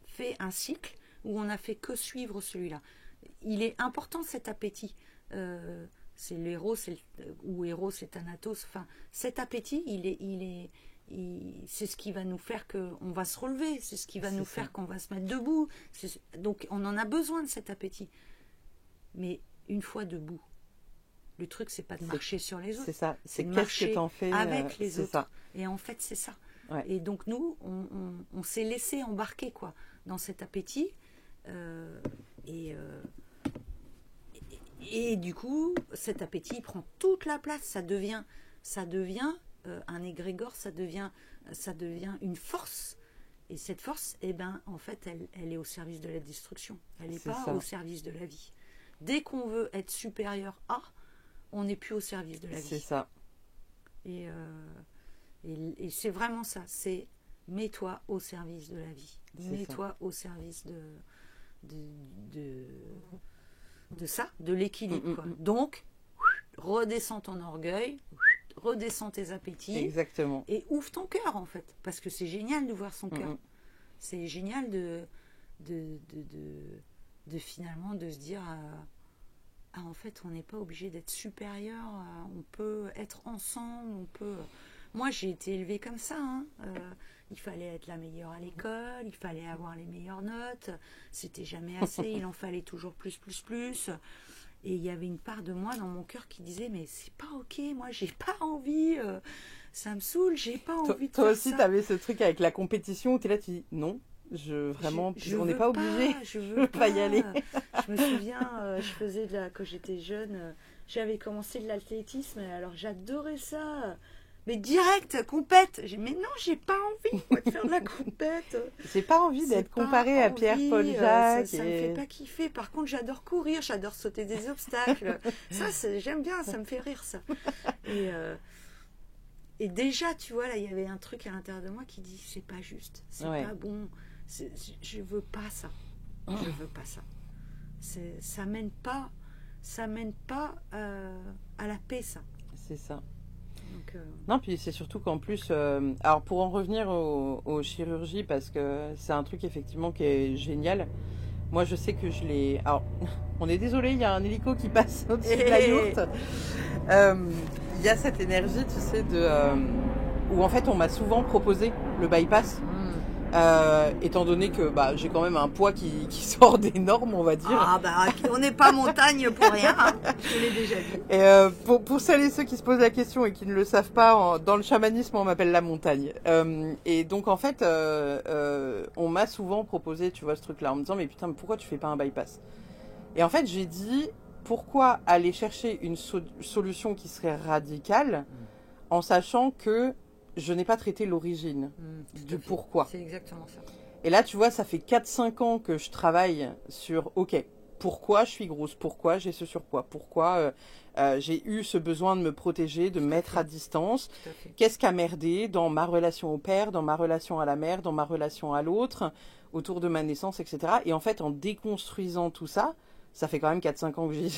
fait un cycle où on n'a fait que suivre celui-là. Il est important cet appétit. C'est l'héros, ou héros, c'est Thanatos. Enfin, cet appétit, c'est ce qui va nous faire qu'on va se relever. C'est ce qui va nous faire qu'on va se mettre debout. Donc, on en a besoin de cet appétit. Mais une fois debout, le truc, c'est pas de marcher sur les autres.
C'est ça.
C'est de
qu'est-ce
marcher
que t'en fais
avec les autres.
Ça.
Et en fait, c'est ça.
Ouais.
Et donc, nous, on s'est laissé embarquer quoi, dans cet appétit. Et du coup, cet appétit prend toute la place. Ça devient un égrégore, ça devient une force. Et cette force, en fait, elle est au service de la destruction. Elle n'est pas au service de la vie. Dès qu'on veut être supérieur à, on n'est plus au service de la vie.
C'est ça.
Et c'est vraiment ça. C'est mets-toi au service de la vie. Mets-toi au service de ça, de l'équilibre. Quoi. Donc, redescends ton orgueil, redescends tes appétits.
Exactement.
Et ouvre ton cœur, en fait. Parce que c'est génial de voir son cœur. C'est génial de finalement de se dire en fait, on n'est pas obligé d'être supérieur. On peut être ensemble. Moi, j'ai été élevée comme ça. Il fallait être la meilleure à l'école, il fallait avoir les meilleures notes, c'était jamais assez, il en fallait toujours plus. Et il y avait une part de moi dans mon cœur qui disait mais c'est pas ok, moi j'ai pas envie, ça me saoule, j'ai pas envie de faire ça.
Toi aussi, t'avais ce truc avec la compétition où t'es là, tu dis non, on n'est pas obligé,
je veux
pas y aller.
Je me souviens, je faisais quand j'étais jeune, j'avais commencé de l'athlétisme, alors j'adorais ça. Mais direct, compète. Mais non, j'ai pas envie de faire de la compète.
J'ai pas envie d'être comparée à Pierre-Paul Jacques.
Ça me fait pas kiffer. Par contre, j'adore courir, j'adore sauter des obstacles. Ça, j'aime bien, ça me fait rire, ça. Et déjà, tu vois, là, il y avait un truc à l'intérieur de moi qui dit, c'est pas juste, c'est pas bon. Je veux pas ça. Je veux pas ça. Ça mène pas à la paix, ça.
C'est ça.
Donc,
non, puis c'est surtout qu'en plus, alors pour en revenir aux chirurgies, parce que c'est un truc effectivement qui est génial. Moi, je sais que je l'ai. Alors, on est désolé, il y a un hélico qui passe au-dessus de la yourte. Il y a cette énergie, tu sais, où en fait on m'a souvent proposé le bypass. Étant donné que j'ai quand même un poids qui sort des normes, on va dire.
On n'est pas montagne pour rien, je l'ai déjà dit.
Et pour celles et ceux qui se posent la question et qui ne le savent pas, dans le chamanisme, on m'appelle la montagne. Et donc, en fait, on m'a souvent proposé, tu vois, ce truc-là, en me disant, mais putain, pourquoi tu fais pas un bypass? Et en fait, j'ai dit, pourquoi aller chercher une solution qui serait radicale en sachant que je n'ai pas traité l'origine du pourquoi.
C'est exactement ça.
Et là, tu vois, ça fait 4-5 ans que je travaille sur, ok, pourquoi je suis grosse, pourquoi j'ai ce surpoids, pourquoi j'ai eu ce besoin de me protéger, de me mettre à distance, qu'est-ce qui a merdé dans ma relation au père, dans ma relation à la mère, dans ma relation à l'autre, autour de ma naissance, etc. Et en fait, en déconstruisant tout ça, ça fait quand même 4-5 ans que j'y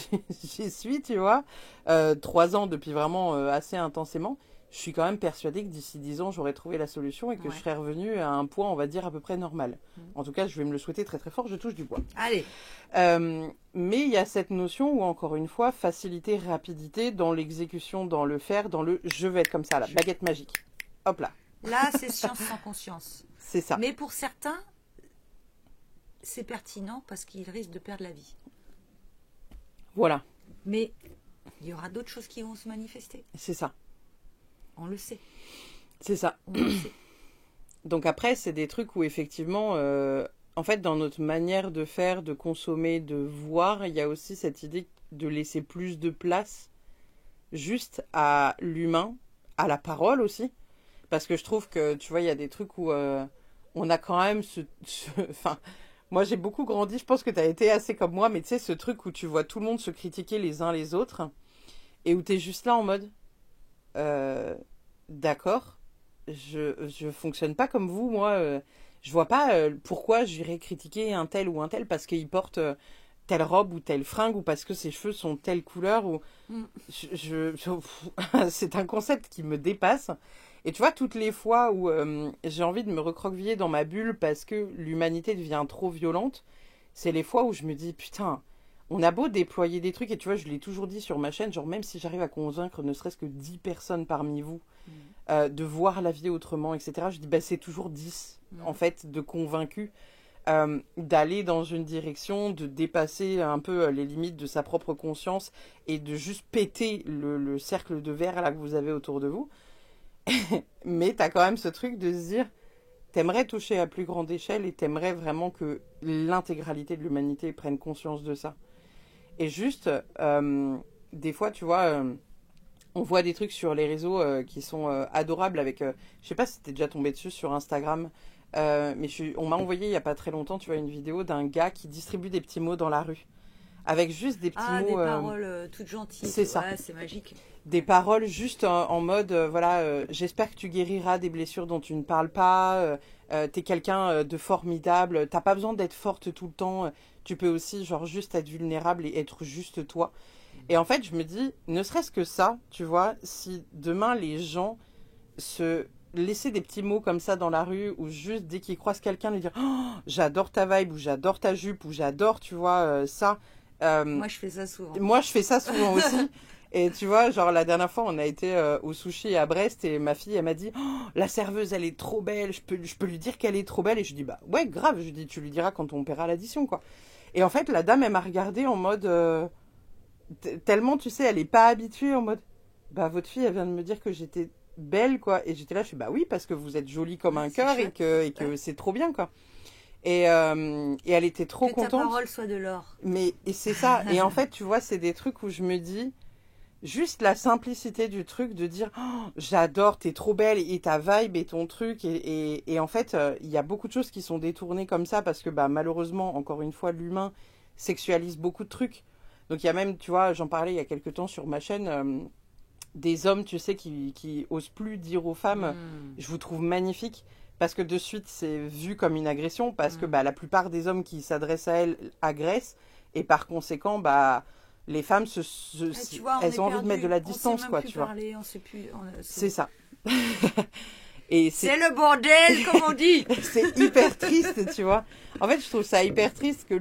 suis, tu vois, 3 ans depuis vraiment assez intensément. Je suis quand même persuadée que d'ici 10 ans, j'aurai trouvé la solution et que je serai revenue à un poids, on va dire, à peu près normal. En tout cas, je vais me le souhaiter très très fort, je touche du bois.
Allez.
Mais il y a cette notion où, encore une fois, facilité, rapidité dans l'exécution, dans le faire, dans le je vais être comme ça, la baguette magique. Hop là.
Là, c'est science sans conscience.
C'est ça.
Mais pour certains, c'est pertinent parce qu'ils risquent de perdre la vie.
Voilà.
Mais il y aura d'autres choses qui vont se manifester.
C'est ça.
On le sait.
C'est ça.
On le sait.
Donc après, c'est des trucs où effectivement, en fait, dans notre manière de faire, de consommer, de voir, il y a aussi cette idée de laisser plus de place juste à l'humain, à la parole aussi. Parce que je trouve que, tu vois, il y a des trucs où on a quand même Enfin, moi j'ai beaucoup grandi, je pense que tu as été assez comme moi, mais tu sais, ce truc où tu vois tout le monde se critiquer les uns les autres et où tu es juste là en mode... d'accord, je fonctionne pas comme vous, moi, Je vois pas pourquoi j'irais critiquer un tel ou un tel parce qu'il porte telle robe ou telle fringue ou parce que ses cheveux sont telle couleur ou
Mm.
c'est un concept qui me dépasse. Et tu vois, toutes les fois où j'ai envie de me recroqueviller dans ma bulle parce que l'humanité devient trop violente, c'est les fois où je me dis, putain, on a beau déployer des trucs, et tu vois, je l'ai toujours dit sur ma chaîne, genre même si j'arrive à convaincre ne serait-ce que 10 personnes parmi vous de voir la vie autrement, etc., je dis, bah c'est toujours 10 en fait, de convaincus d'aller dans une direction, de dépasser un peu les limites de sa propre conscience et de juste péter le cercle de verre là que vous avez autour de vous. Mais t'as quand même ce truc de se dire, t'aimerais toucher à plus grande échelle et t'aimerais vraiment que l'intégralité de l'humanité prenne conscience de ça. Et juste, des fois, tu vois, on voit des trucs sur les réseaux qui sont adorables avec, je sais pas si t'es déjà tombé dessus sur Instagram, mais on m'a envoyé il y a pas très longtemps, tu vois, une vidéo d'un gars qui distribue des petits mots dans la rue. Avec juste des petits
Ah,
mots.
des paroles toutes gentilles.
C'est ça.
Ouais, c'est magique.
Des paroles juste en mode, voilà, j'espère que tu guériras des blessures dont tu ne parles pas, t'es quelqu'un de formidable, t'as pas besoin d'être forte tout le temps, tu peux aussi, genre, juste être vulnérable et être juste toi. Et en fait, je me dis, ne serait-ce que ça, tu vois, si demain les gens se laissaient des petits mots comme ça dans la rue, ou juste dès qu'ils croisent quelqu'un, lui dire, oh, j'adore ta vibe, ou j'adore ta jupe, ou j'adore, tu vois, ça.
Moi, je fais ça souvent.
Moi, je fais ça souvent aussi. Et tu vois, genre la dernière fois, on a été au sushi à Brest et ma fille, elle m'a dit, oh, la serveuse, elle est trop belle, je peux lui dire qu'elle est trop belle. Et je lui dis, bah ouais, grave, je lui dis, tu lui diras quand on paiera l'addition, quoi. Et en fait, la dame, elle m'a regardé en mode, tellement, tu sais, elle est pas habituée, en mode, bah votre fille, elle vient de me dire que j'étais belle, quoi. Et j'étais là, je suis, bah oui, parce que vous êtes jolie comme un cœur et que c'est trop bien, quoi. Et elle était trop
que
contente.
Ta parole soit de l'or.
Mais et c'est ça. Et en fait, tu vois, c'est des trucs où je me dis, juste la simplicité du truc de dire, oh, j'adore, t'es trop belle et ta vibe et ton truc. Et en fait, il y a beaucoup de choses qui sont détournées comme ça parce que bah, malheureusement, encore une fois, l'humain sexualise beaucoup de trucs. Donc il y a même, tu vois, j'en parlais il y a quelques temps sur ma chaîne, des hommes, tu sais, qui osent plus dire aux femmes, je vous trouve magnifique. Parce que de suite, c'est vu comme une agression, parce que bah, la plupart des hommes qui s'adressent à elles agressent, et par conséquent, bah, les femmes,
tu vois,
elles ont envie de
perdu.
mettre de la
On
distance,
sait même
quoi,
plus
tu vois.
parler, on sait plus,
C'est ça. Et
c'est le bordel, comme on dit.
C'est hyper triste, tu vois. En fait, je trouve ça hyper triste que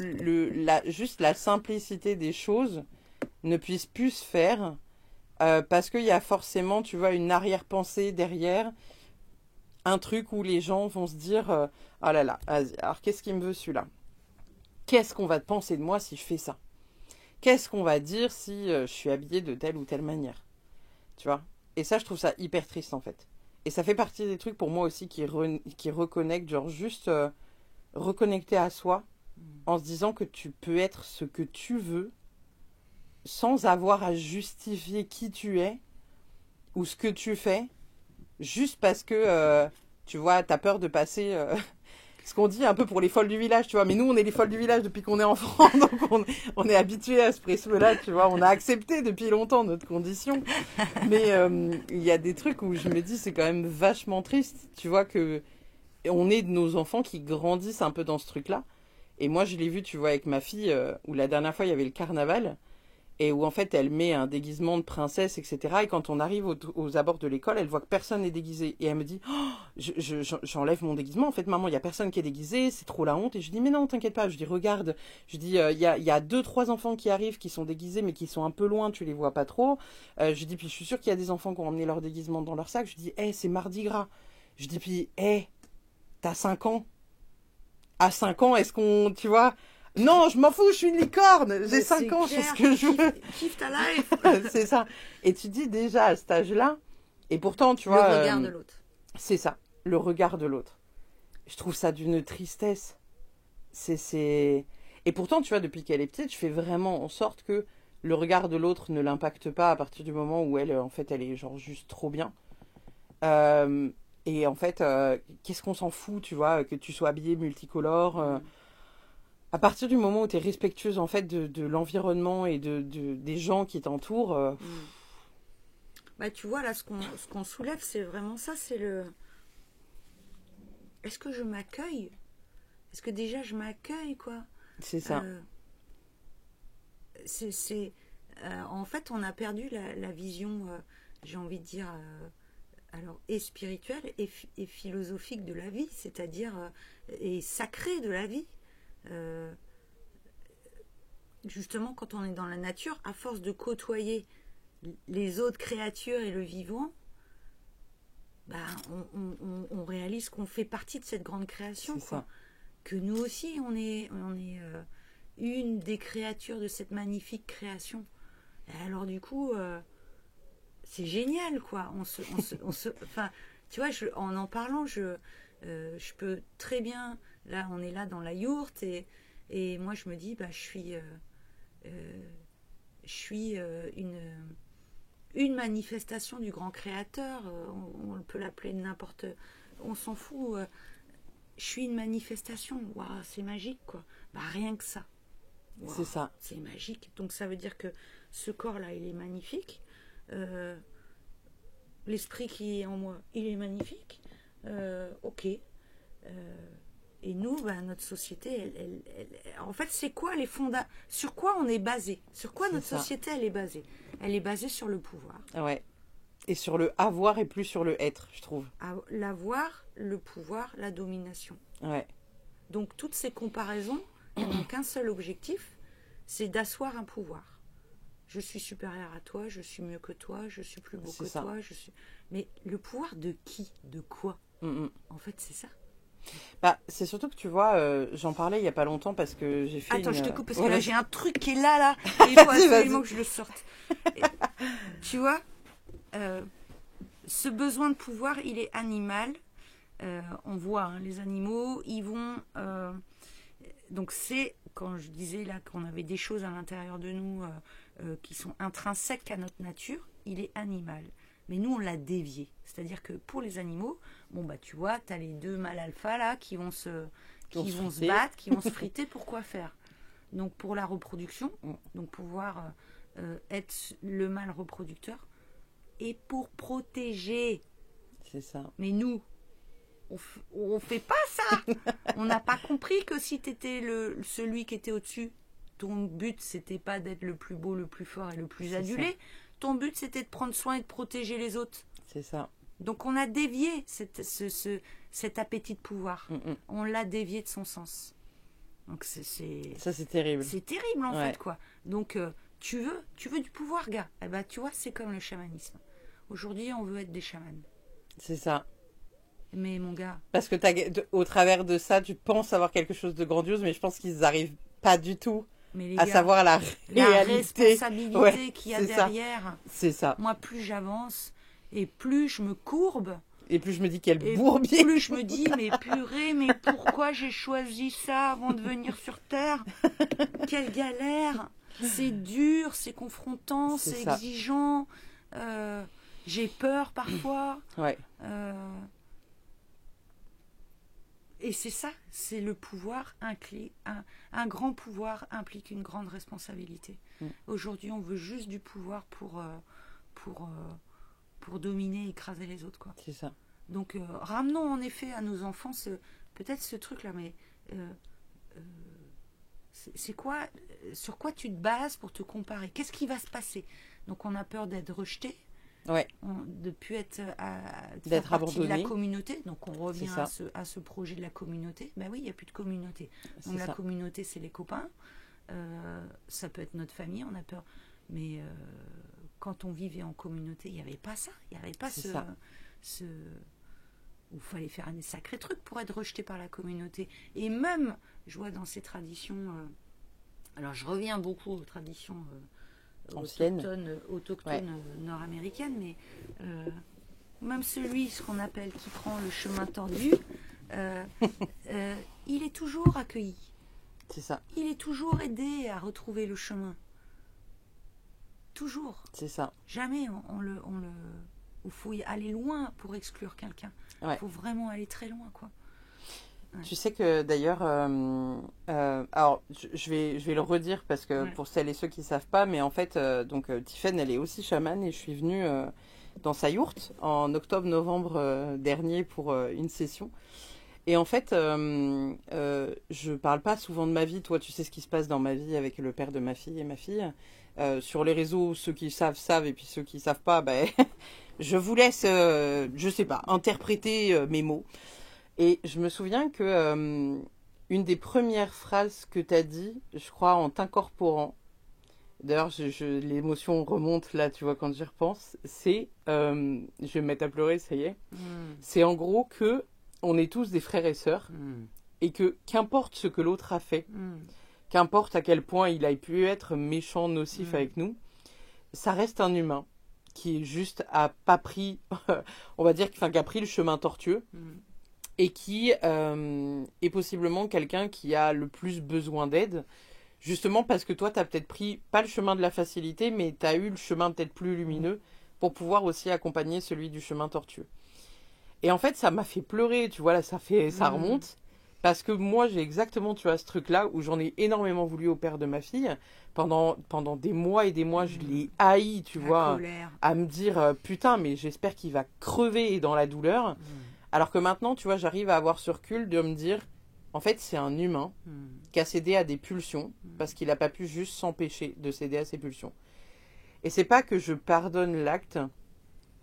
juste la simplicité des choses ne puisse plus se faire, parce qu'il y a forcément, tu vois, une arrière-pensée derrière. Un truc où les gens vont se dire oh là là, vas-y, alors qu'est-ce qu'il me veut celui-là? Qu'est-ce qu'on va penser de moi si je fais ça? Qu'est-ce qu'on va dire si je suis habillée de telle ou telle manière? Tu vois? Et ça, je trouve ça hyper triste en fait. Et ça fait partie des trucs pour moi aussi qui reconnectent, genre juste reconnecter à soi en se disant que tu peux être ce que tu veux sans avoir à justifier qui tu es ou ce que tu fais. Juste parce que, tu vois, t'as peur de passer ce qu'on dit un peu pour les folles du village, tu vois. Mais nous, on est les folles du village depuis qu'on est enfant, donc on est habitués à ce prisme-là, tu vois. On a accepté depuis longtemps notre condition. Mais il y a des trucs où je me dis, c'est quand même vachement triste, tu vois, que on est de nos enfants qui grandissent un peu dans ce truc-là. Et moi, je l'ai vu, tu vois, avec ma fille, où la dernière fois, il y avait le carnaval. Et où en fait elle met un déguisement de princesse, etc. Et quand on arrive aux abords de l'école, elle voit que personne n'est déguisé. Et elle me dit, oh, j'enlève mon déguisement. En fait, maman, il n'y a personne qui est déguisé, c'est trop la honte. Et je dis, mais non, t'inquiète pas. Je dis, regarde. Je dis, il y a 2-3 enfants qui arrivent, qui sont déguisés, mais qui sont un peu loin, tu les vois pas trop. Je dis, puis je suis sûre qu'il y a des enfants qui ont emmené leur déguisement dans leur sac. Je dis, c'est Mardi Gras. Je dis, puis, t'as 5 ans. À 5 ans, est-ce qu'on, tu vois... Non, je m'en fous, je suis une licorne. J'ai 5 ans, c'est ce que je veux.
Kiffe ta life.
C'est ça. Et tu dis déjà à cet âge-là, et pourtant, tu vois...
Le regard de l'autre.
C'est ça, le regard de l'autre. Je trouve ça d'une tristesse. Et pourtant, tu vois, depuis qu'elle est petite, je fais vraiment en sorte que le regard de l'autre ne l'impacte pas à partir du moment où elle, en fait, elle est genre juste trop bien. Et en fait, qu'est-ce qu'on s'en fout, tu vois, que tu sois habillée multicolore à partir du moment où tu es respectueuse en fait de l'environnement et des gens qui t'entourent.
Bah, tu vois, là, ce qu'on soulève, c'est vraiment ça, c'est le... est-ce que je m'accueille? Est-ce que déjà je m'accueille, quoi?
C'est ça.
En fait, on a perdu la vision, j'ai envie de dire, alors, et spirituelle et philosophique de la vie, c'est-à-dire et sacrée de la vie. Justement, quand on est dans la nature, à force de côtoyer les autres créatures et le vivant, bah, on réalise qu'on fait partie de cette grande création.
C'est ça.
Que nous aussi, on est une des créatures de cette magnifique création. Et alors du coup, c'est génial, quoi. Enfin, tu vois, en parlant, je peux très bien. Là, on est là dans la yourte et moi, je me dis, bah, je suis une manifestation du grand créateur. On peut l'appeler n'importe. On s'en fout. Je suis une manifestation. Waouh, c'est magique, quoi. Bah, rien que ça. Wow,
c'est ça.
C'est magique. Donc ça veut dire que ce corps-là, il est magnifique. L'esprit qui est en moi, il est magnifique. Ok. Et nous, bah, notre société, en fait, c'est quoi les fondations? Sur quoi on est basé? Sur quoi notre société, elle est basée? Elle est basée sur le pouvoir.
Ouais. Et sur le avoir et plus sur le être, je trouve.
L'avoir, le pouvoir, la domination.
Ouais.
Donc toutes ces comparaisons, elles n'ont qu'un seul objectif, c'est d'asseoir un pouvoir. Je suis supérieur à toi, je suis mieux que toi, je suis plus beau que toi, Mais le pouvoir de qui? De quoi? En fait, c'est ça.
Bah, c'est surtout que tu vois, j'en parlais il n'y a pas longtemps parce que j'ai fait
Attends, je te coupe parce que là, j'ai un truc qui est là, et il faut absolument que je le sorte. Tu vois, ce besoin de pouvoir, il est animal. On voit, les animaux, ils vont... donc c'est, quand je disais là qu'on avait des choses à l'intérieur de nous qui sont intrinsèques à notre nature, il est animal. Mais nous, on l'a dévié. C'est-à-dire que pour les animaux, bon bah tu vois, tu as les deux mâles alpha là qui vont se battre, qui vont se friter. Pourquoi faire? Donc pour la reproduction, donc pouvoir être le mâle reproducteur et pour protéger.
C'est ça.
Mais nous, on fait pas ça. On n'a pas compris que si tu étais celui qui était au-dessus, ton but c'était pas d'être le plus beau, le plus fort et le plus adulé. Ton but c'était de prendre soin et de protéger les autres.
C'est ça.
Donc on a dévié cet appétit de pouvoir. On l'a dévié de son sens. Donc ça
c'est terrible.
C'est terrible en fait, quoi. Donc tu veux du pouvoir, gars. Eh ben tu vois, c'est comme le chamanisme. Aujourd'hui, on veut être des chamans.
C'est ça.
Mais mon gars...
Parce que au travers de ça, tu penses avoir quelque chose de grandiose, mais je pense qu'ils n'arrivent pas du tout à savoir la
responsabilité qu'il y a derrière.
C'est ça.
Moi, plus j'avance et plus je me courbe.
Et plus je me dis quel bourbier.
Plus je me dis, mais purée, mais pourquoi j'ai choisi ça avant de venir sur Terre? Quelle galère! C'est dur, c'est confrontant, c'est exigeant. J'ai peur parfois.
Ouais.
Et c'est ça, c'est le pouvoir. Un grand pouvoir implique une grande responsabilité. Aujourd'hui, on veut juste du pouvoir pour dominer, écraser les autres, quoi.
C'est ça.
Donc, ramenons en effet à nos enfants peut-être ce truc-là, mais c'est quoi, sur quoi tu te bases pour te comparer? Qu'est-ce qui va se passer? Donc, on a peur d'être rejeté.
Ouais.
De plus être
d'être abandonné
de la communauté, donc on revient à ce projet de la communauté. Ben oui, il n'y a plus de communauté. Donc la communauté, c'est les copains, ça peut être notre famille, on a peur, mais quand on vivait en communauté, il n'y avait pas ça, il n'y avait pas où il fallait faire un sacré truc pour être rejeté par la communauté. Et même, je vois dans ces traditions, alors je reviens beaucoup aux traditions autochtone nord-américaine, mais même ce qu'on appelle qui prend le chemin tordu, il est toujours accueilli.
C'est ça.
Il est toujours aidé à retrouver le chemin. Toujours.
C'est ça.
Jamais il faut y aller loin pour exclure quelqu'un. Il faut vraiment aller très loin, quoi.
Ouais. Tu sais que d'ailleurs, alors je vais le redire parce que pour celles et ceux qui ne savent pas, mais en fait, Tiffaine, elle est aussi chamane et je suis venue dans sa yourte en octobre-novembre dernier pour une session. Et en fait, je parle pas souvent de ma vie. Toi, tu sais ce qui se passe dans ma vie avec le père de ma fille et ma fille. Sur les réseaux, ceux qui savent, et puis ceux qui savent pas, ben, je vous laisse, je sais pas, interpréter mes mots. Et je me souviens que une des premières phrases que tu as dit, je crois, en t'incorporant, d'ailleurs, l'émotion remonte là, tu vois, quand j'y repense, c'est, je vais me mettre à pleurer, ça y est, c'est en gros que on est tous des frères et sœurs, et que qu'importe ce que l'autre a fait, qu'importe à quel point il a pu être méchant, nocif avec nous, ça reste un humain qui juste a pas pris, on va dire, enfin, qui a pris le chemin tortueux, et qui est possiblement quelqu'un qui a le plus besoin d'aide, justement parce que toi, tu as peut-être pris, pas le chemin de la facilité, mais tu as eu le chemin peut-être plus lumineux pour pouvoir aussi accompagner celui du chemin tortueux. Et en fait, ça m'a fait pleurer, tu vois, là, ça remonte. Parce que moi, j'ai exactement, tu vois, ce truc-là où j'en ai énormément voulu au père de ma fille. Pendant des mois et des mois, je l'ai haï, tu vois, à me dire, putain, mais j'espère qu'il va crever dans la douleur. Alors que maintenant, tu vois, j'arrive à avoir ce recul de me dire, en fait, c'est un humain qui a cédé à des pulsions parce qu'il n'a pas pu juste s'empêcher de céder à ses pulsions. Et c'est pas que je pardonne l'acte,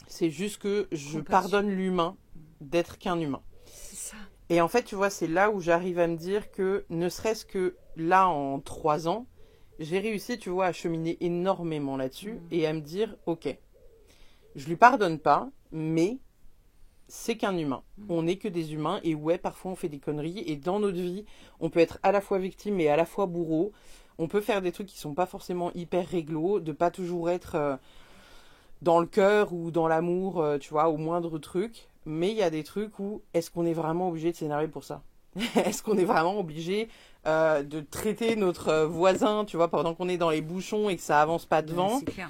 c'est juste que je pardonne l'humain d'être qu'un humain.
C'est ça.
Et en fait, tu vois, c'est là où j'arrive à me dire que, ne serait-ce que là, en 3 ans, j'ai réussi, tu vois, à cheminer énormément là-dessus et à me dire, ok, je lui pardonne pas, mais c'est qu'un humain. On n'est que des humains et ouais, parfois on fait des conneries et dans notre vie, on peut être à la fois victime et à la fois bourreau. On peut faire des trucs qui sont pas forcément hyper réglo, de pas toujours être dans le cœur ou dans l'amour, tu vois, au moindre truc. Mais il y a des trucs où est-ce qu'on est vraiment obligé de s'énerver pour ça? Est-ce qu'on est vraiment obligé de traiter notre voisin, tu vois, pendant qu'on est dans les bouchons et que ça avance pas devant,
C'est clair.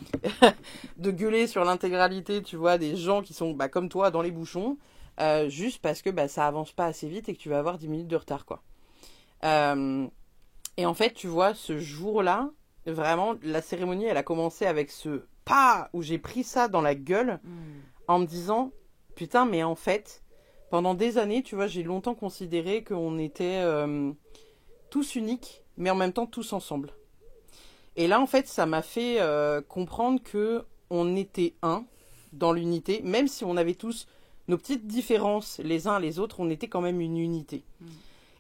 de gueuler sur l'intégralité, tu vois, des gens qui sont comme toi dans les bouchons, juste parce que ça avance pas assez vite et que tu vas avoir 10 minutes de retard, quoi. Et en fait, tu vois, ce jour-là, vraiment, la cérémonie, elle a commencé avec ce pas où j'ai pris ça dans la gueule en me disant, putain, mais en fait, pendant des années, tu vois, j'ai longtemps considéré qu'on était tous uniques, mais en même temps tous ensemble. Et là, en fait, ça m'a fait comprendre que on était un dans l'unité, même si on avait tous nos petites différences les uns les autres, on était quand même une unité.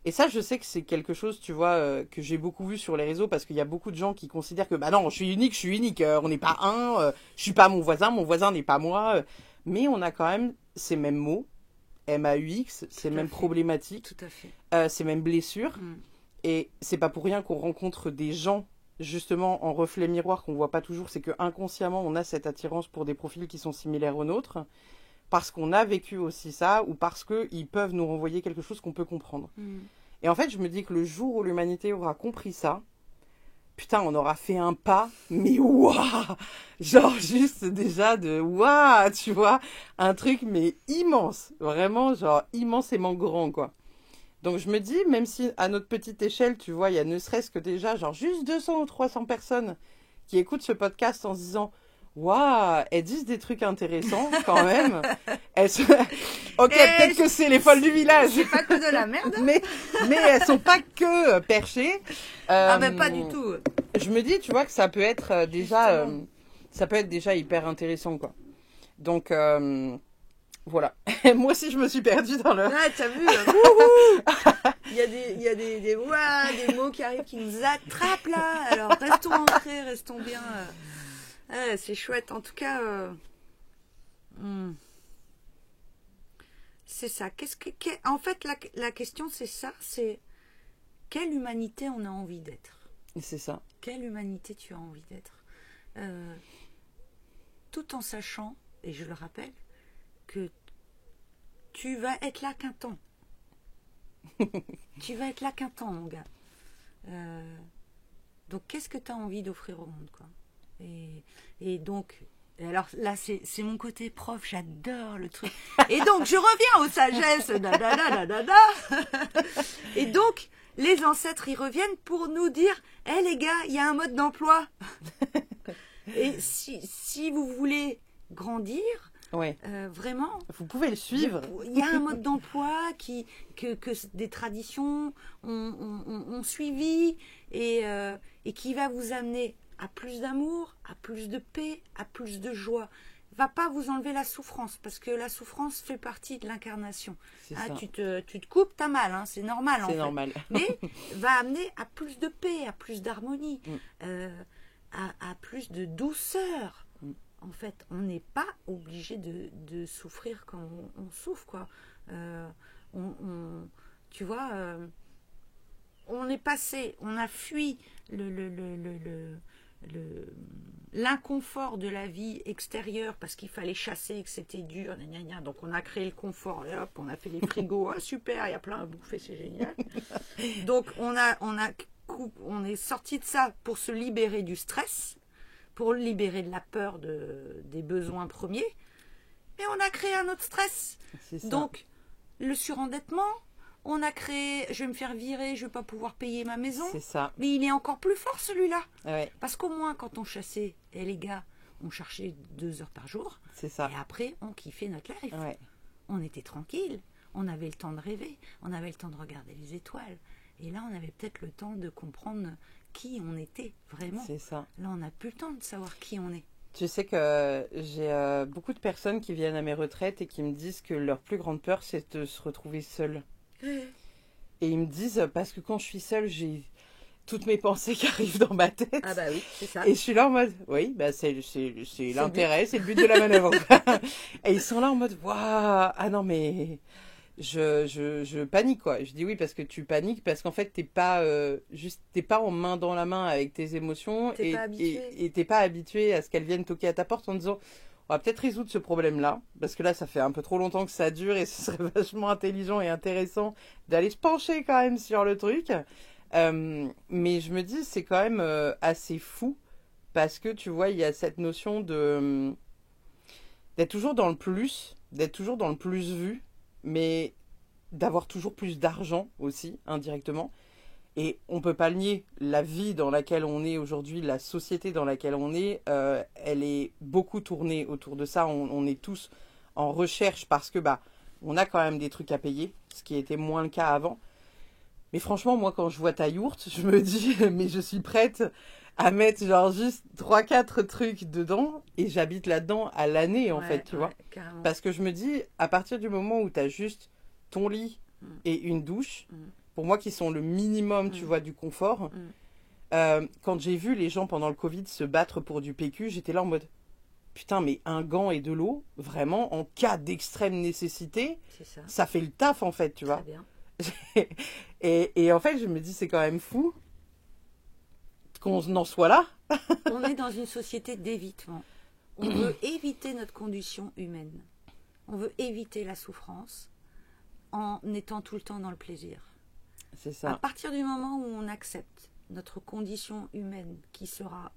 Et ça, je sais que c'est quelque chose, tu vois, que j'ai beaucoup vu sur les réseaux, parce qu'il y a beaucoup de gens qui considèrent que, bah non, je suis unique, on n'est pas un, je suis pas mon voisin n'est pas moi, mais on a quand même ces mêmes mots, MAUX, ces mêmes problématiques, ces mêmes blessures, et c'est pas pour rien qu'on rencontre des gens, justement, en reflet miroir qu'on voit pas toujours, c'est que inconsciemment, on a cette attirance pour des profils qui sont similaires aux nôtres, parce qu'on a vécu aussi ça, ou parce qu'ils peuvent nous renvoyer quelque chose qu'on peut comprendre. Et en fait, je me dis que le jour où l'humanité aura compris ça, putain, on aura fait un pas, mais waouh, genre juste déjà de waouh, tu vois, un truc mais immense, vraiment genre immensément grand, quoi. Donc je me dis, même si à notre petite échelle, tu vois, il y a ne serait-ce que déjà genre juste 200 ou 300 personnes qui écoutent ce podcast en se disant, waouh, elles disent des trucs intéressants quand même. Ok, peut-être que c'est les folles du village.
C'est pas que de la merde.
mais elles sont pas que perchées.
Ah ben pas du tout.
Je me dis, tu vois, que ça peut être déjà, ça peut être déjà hyper intéressant, quoi. Donc voilà. Moi aussi, je me suis perdue dans le.
Ah, t'as vu. Il y a des mots qui arrivent qui nous attrapent là. Alors restons ancrés, restons bien. C'est chouette. En tout cas, c'est ça. En fait, la question, c'est ça. C'est quelle humanité on a envie d'être.
C'est ça.
Quelle humanité tu as envie d'être. Tout en sachant, et je le rappelle, que tu vas être là qu'un temps. Tu vas être là qu'un temps, mon gars. Donc, qu'est-ce que tu as envie d'offrir au monde, quoi. Et donc, alors là, c'est mon côté prof, j'adore le truc. Et donc, je reviens aux sagesses. Et donc, les ancêtres, ils reviennent pour nous dire, hé les gars, il y a un mode d'emploi. Et si vous voulez grandir,
Ouais.
Vraiment.
Vous pouvez le suivre.
Il y a un mode d'emploi que des traditions ont suivi et qui va vous amener à plus d'amour, à plus de paix, à plus de joie. Va pas vous enlever la souffrance, parce que la souffrance fait partie de l'incarnation. Tu te coupes, t'as mal, hein, c'est normal.
C'est normal.
Mais va amener à plus de paix, à plus d'harmonie, à plus de douceur. En fait, on n'est pas obligé de souffrir quand on souffre, quoi. Tu vois, on est passé, on a fui l'inconfort de la vie extérieure parce qu'il fallait chasser et que c'était dur, donc on a créé le confort, et hop, on a fait les frigos, super, il y a plein à bouffer, c'est génial. Donc on est sorti de ça pour se libérer du stress, pour le libérer de la peur des besoins premiers, mais on a créé un autre stress.
C'est ça.
Donc le surendettement, on a créé, je vais me faire virer, je ne vais pas pouvoir payer ma maison.
C'est ça.
Mais il est encore plus fort celui-là.
Ouais.
Parce qu'au moins, quand on chassait, les gars, on cherchait 2 heures par jour.
C'est ça.
Et après, on kiffait notre life.
Ouais.
On était tranquille. On avait le temps de rêver. On avait le temps de regarder les étoiles. Et là, on avait peut-être le temps de comprendre qui on était vraiment.
C'est ça.
Là, on n'a plus le temps de savoir qui on est.
Tu sais que j'ai beaucoup de personnes qui viennent à mes retraites et qui me disent que leur plus grande peur, c'est de se retrouver seule. Et ils me disent, parce que quand je suis seule, j'ai toutes mes pensées qui arrivent dans ma tête.
Ah bah oui, c'est ça.
Et je suis là en mode, oui, bah c'est l'intérêt, c'est le but de la manœuvre. Et ils sont là en mode, waouh, ah non mais je panique quoi. Je dis oui parce que tu paniques parce qu'en fait t'es pas en main dans la main avec tes émotions et t'es pas habitué à ce qu'elles viennent toquer à ta porte en disant on va peut-être résoudre ce problème-là, parce que là, ça fait un peu trop longtemps que ça dure et ce serait vachement intelligent et intéressant d'aller se pencher quand même sur le truc. Mais je me dis, c'est quand même assez fou, parce que tu vois, il y a cette notion d'être toujours dans le plus, d'être toujours dans le plus vu, mais d'avoir toujours plus d'argent aussi, indirectement. Et on peut pas le nier, la vie dans laquelle on est aujourd'hui, la société dans laquelle on est, elle est beaucoup tournée autour de ça. On est tous en recherche parce que on a quand même des trucs à payer, ce qui était moins le cas avant. Mais franchement, moi, quand je vois ta yourte, je me dis, mais je suis prête à mettre genre juste 3-4 trucs dedans et j'habite là-dedans à l'année, en fait, tu vois.
Carrément.
Parce que je me dis, à partir du moment où tu as juste ton lit et une douche, pour moi, qui sont le minimum, tu vois, du confort. Quand j'ai vu les gens pendant le Covid se battre pour du PQ, j'étais là en mode, putain, mais un gant et de l'eau, vraiment, en cas d'extrême nécessité, ça fait le taf, en fait, tu vois.
Très bien.
et en fait, je me dis, c'est quand même fou qu'on en soit là.
On est dans une société d'évitement. On veut éviter notre condition humaine. On veut éviter la souffrance en étant tout le temps dans le plaisir.
C'est ça.
À partir du moment où on accepte notre condition humaine qui sera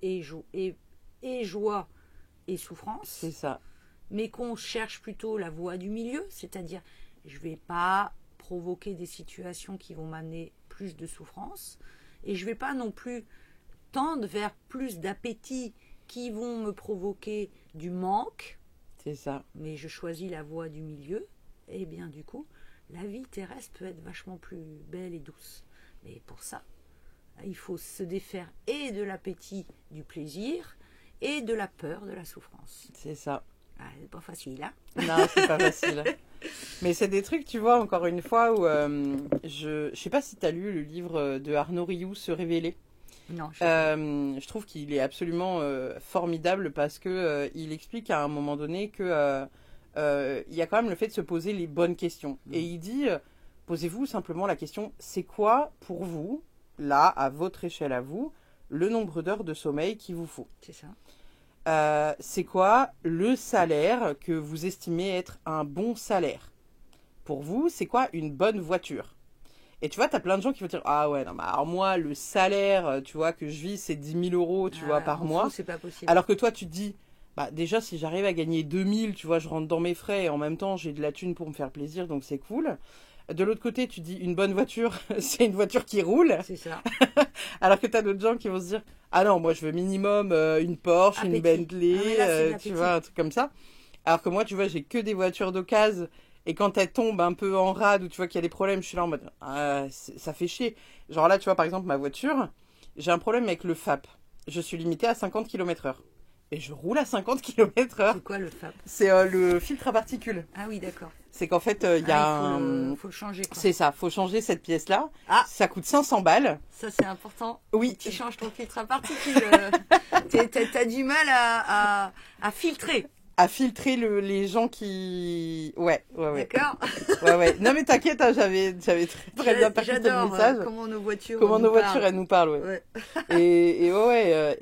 et joie et souffrance,
c'est ça.
Mais qu'on cherche plutôt la voie du milieu, c'est-à-dire je ne vais pas provoquer des situations qui vont m'amener plus de souffrance et je ne vais pas non plus tendre vers plus d'appétit qui vont me provoquer du manque.
C'est ça.
Mais je choisis la voie du milieu et bien du coup la vie terrestre peut être vachement plus belle et douce. Mais pour ça, il faut se défaire et de l'appétit du plaisir et de la peur de la souffrance.
C'est ça.
Ah, c'est pas facile, hein?
Non, c'est pas facile. Mais c'est des trucs, tu vois, encore une fois, où je sais pas si tu as lu le livre de Arnaud Rioux, Se révéler.
Non,
je trouve qu'il est absolument formidable parce que il explique à un moment donné que il y a quand même le fait de se poser les bonnes questions. Et il dit, posez-vous simplement la question, c'est quoi pour vous, là, à votre échelle à vous, le nombre d'heures de sommeil qu'il vous faut?
C'est ça.
C'est quoi le salaire que vous estimez être un bon salaire? Pour vous, c'est quoi une bonne voiture? Et tu vois, t'as plein de gens qui vont dire, ah ouais, non, mais alors moi, le salaire, tu vois, que je vis, c'est 10 000 euros, tu vois, par mois.
C'est pas possible.
Alors que toi, tu te dis, déjà, si j'arrive à gagner 2000, tu vois, je rentre dans mes frais et en même temps, j'ai de la thune pour me faire plaisir, donc c'est cool. De l'autre côté, tu dis, une bonne voiture, c'est une voiture qui roule.
C'est ça.
Alors que t'as d'autres gens qui vont se dire, ah non, moi, je veux minimum une Porsche, une Bentley, tu vois, un truc comme ça. Alors que moi, tu vois, j'ai que des voitures d'occasion. Et quand elles tombent un peu en rade ou tu vois qu'il y a des problèmes, je suis là en mode, ça fait chier. Genre là, tu vois, par exemple, ma voiture, j'ai un problème avec le FAP. Je suis limitée à 50 km/h. Et je roule à 50 km/h.
C'est quoi le FAP?
C'est le filtre à particules.
Ah oui, d'accord.
C'est qu'en fait, il y a
faut le changer, quoi.
C'est ça, faut changer cette pièce-là.
Ah,
Ça coûte 500 balles.
ça c'est important.
Oui.
Tu changes ton filtre à particules. T'as du mal à filtrer.
À filtrer les gens qui... Ouais.
D'accord.
Ouais. Non mais t'inquiète, hein, j'avais très bien percuté le
J'adore
message.
comment nos voitures
Elles nous parlent, ouais.
Ouais.
Et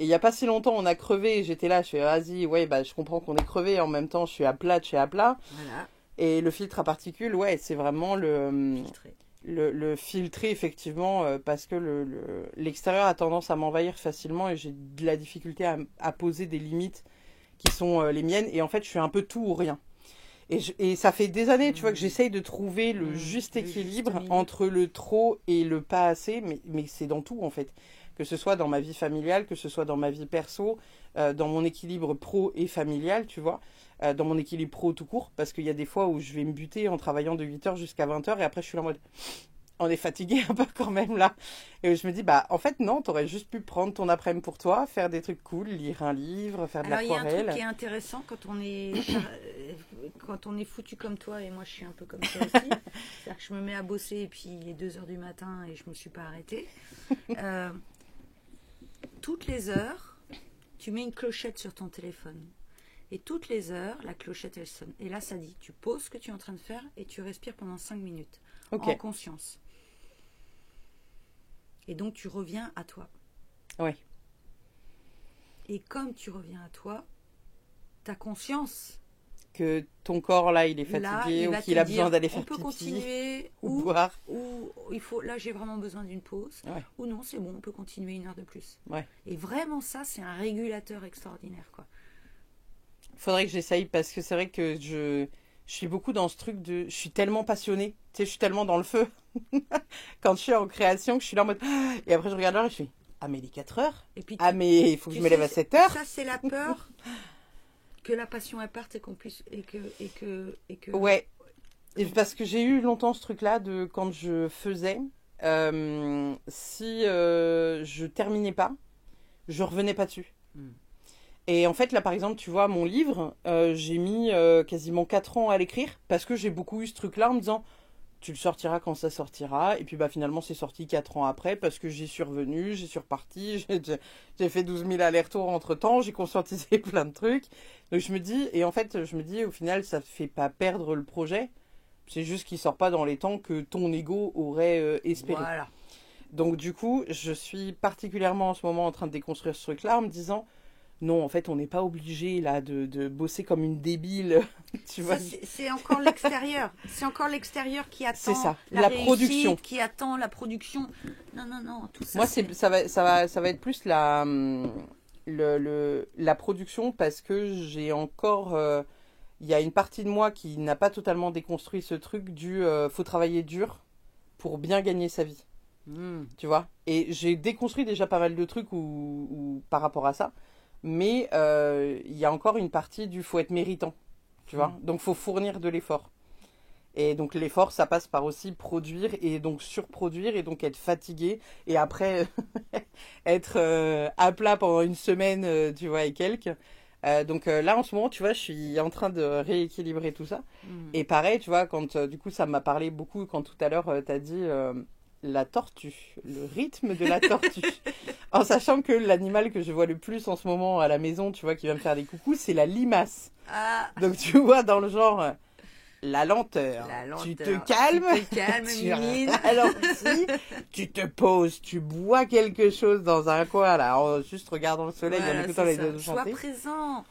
il y a pas si longtemps, on a crevé. Et j'étais là, je fais, vas-y, ouais, bah je comprends qu'on est crevé. En même temps, je suis à plat de chez à plat.
Voilà.
Et le filtre à particules, ouais, c'est vraiment
Filtré.
le filtrer, effectivement, parce que l'extérieur a tendance à m'envahir facilement et j'ai de la difficulté à poser des limites qui sont les miennes. Et en fait, je suis un peu tout ou rien. Et ça fait des années, tu vois, que j'essaye de trouver le juste équilibre entre le trop et le pas assez, mais c'est dans tout, en fait. Que ce soit dans ma vie familiale, que ce soit dans ma vie perso, dans mon équilibre pro et familial, tu vois, dans mon équilibre pro tout court, parce qu'il y a des fois où je vais me buter en travaillant de 8h jusqu'à 20h, et après je suis là en mode, on est fatigué un peu quand même là. Et je me dis, bah en fait non, t'aurais juste pu prendre ton après-midi pour toi, faire des trucs cool, lire un livre, faire de l'aquarelle.
Alors il y a un truc qui est intéressant quand on est foutu comme toi, et moi je suis un peu comme toi aussi. C'est-à-dire que je me mets à bosser et puis il est 2h du matin et je me suis pas arrêtée. Toutes les heures, tu mets une clochette sur ton téléphone. Et toutes les heures, la clochette elle sonne. Et là ça dit, tu poses ce que tu es en train de faire et tu respires pendant 5 minutes.
Ok.
En conscience. Et donc tu reviens à toi.
Oui.
Et comme tu reviens à toi, ta conscience,
que ton corps là il est fatigué, ou qu'il a besoin d'aller faire pipi,
on peut continuer
ou boire,
ou il faut, là j'ai vraiment besoin d'une pause,
ouais.
Ou non c'est bon, on peut continuer 1 heure de plus.
Ouais.
Et vraiment ça c'est un régulateur extraordinaire, quoi.
Faudrait que j'essaye, parce que c'est vrai que je suis beaucoup dans ce truc de... Je suis tellement passionnée, tu sais, je suis tellement dans le feu. Quand je suis en création, que je suis là en mode... Et après je regarde l'heure et je fais... Ah mais il est 4 heures.
Et puis,
mais il faut que je me lève à 7 heures.
Ça c'est la peur que la passion elle parte et qu'on puisse... Et que...
Ouais. Et parce que j'ai eu longtemps ce truc-là de quand je faisais... si je terminais pas, je revenais pas dessus. Et en fait, là, par exemple, tu vois, mon livre, j'ai mis quasiment 4 ans à l'écrire parce que j'ai beaucoup eu ce truc-là en me disant, tu le sortiras quand ça sortira. Et puis, bah, finalement, c'est sorti 4 ans après parce que j'y suis revenue, j'y suis repartie, j'ai fait 12 000 allers-retours entre-temps, j'ai conscientisé plein de trucs. Donc, je me dis, au final, ça ne fait pas perdre le projet. C'est juste qu'il sort pas dans les temps que ton ego aurait espéré.
Voilà.
Donc, du coup, je suis particulièrement en ce moment en train de déconstruire ce truc-là en me disant... Non, en fait, on n'est pas obligé là de bosser comme une débile. Tu vois.
C'est encore l'extérieur. C'est encore l'extérieur qui attend.
C'est ça.
La
production.
Qui attend la production. Non. Tout ça.
Moi, ça va être plus la production, parce que j'ai encore. Il y a une partie de moi qui n'a pas totalement déconstruit ce truc du faut travailler dur pour bien gagner sa vie. Tu vois. Et j'ai déconstruit déjà pas mal de trucs par rapport à ça. Mais il y a encore une partie du faut être méritant, tu vois. Donc, faut fournir de l'effort. Et donc, l'effort, ça passe par aussi produire et donc surproduire et donc être fatigué. Et après, être à plat pendant une semaine, tu vois, et quelques. Donc là, en ce moment, tu vois, je suis en train de rééquilibrer tout ça. Et pareil, tu vois, quand du coup, ça m'a parlé beaucoup quand tout à l'heure, tu as dit... la tortue, le rythme de la tortue. En sachant que l'animal que je vois le plus en ce moment à la maison, tu vois, qui va me faire des coucous, c'est la limace.
Ah.
Donc tu vois, dans le genre, la lenteur. Tu te calmes.
Mimine.
Alors si tu te poses, tu bois quelque chose dans un coin, là, en juste regardant le soleil, en écoutant les oiseaux chanter.
Sois présent.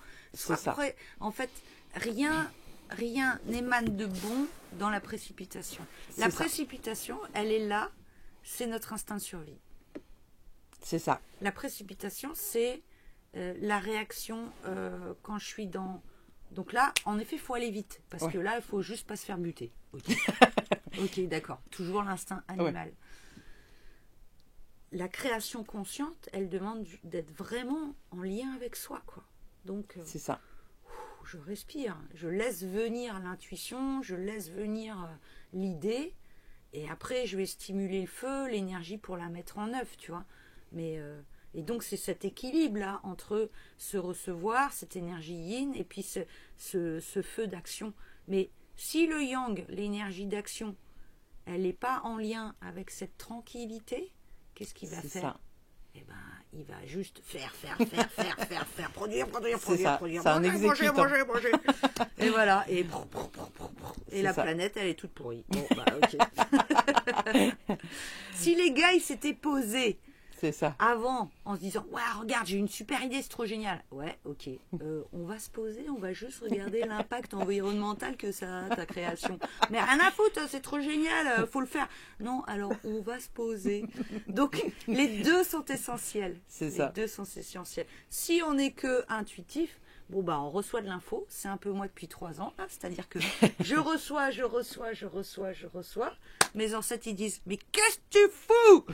En fait, rien n'émane de bon dans la précipitation. La précipitation, elle est là, c'est notre instinct de survie.
C'est ça.
La précipitation, c'est la réaction quand je suis dans... Donc là, en effet, il faut aller vite. Parce que là, il faut juste pas se faire buter. Ok, d'accord. Toujours l'instinct animal. Ouais. La création consciente, elle demande d'être vraiment en lien avec soi, quoi. Donc,
c'est ça.
je respire, je laisse venir l'intuition, je laisse venir l'idée, et après je vais stimuler le feu, l'énergie pour la mettre en œuvre, tu vois. Mais et donc c'est cet équilibre là entre se recevoir, cette énergie yin, et puis ce feu d'action. Mais si le yang, l'énergie d'action, elle n'est pas en lien avec cette tranquillité, qu'est-ce qu'il va faire?
Ça.
Eh ben, il va juste faire, produire,
C'est un exécutant.
manger. Et voilà, et la
ça.
planète, elle est toute pourrie. Bon, bah, ok. Si les gars, ils s'étaient posés
C'est ça.
avant, en se disant, ouais, regarde, j'ai une super idée, c'est trop génial. Ouais, ok. On va se poser, on va juste regarder l'impact environnemental que ça a, ta création. Mais rien à foutre, c'est trop génial, faut le faire. Non, alors on va se poser. Donc, les deux sont essentiels.
C'est ça.
Les deux sont essentiels. Si on n'est que intuitif, bon, bah, on reçoit de l'info. C'est un peu moi depuis 3 ans, là. C'est-à-dire que je reçois. Mes ancêtres, ils disent, mais qu'est-ce que tu fous?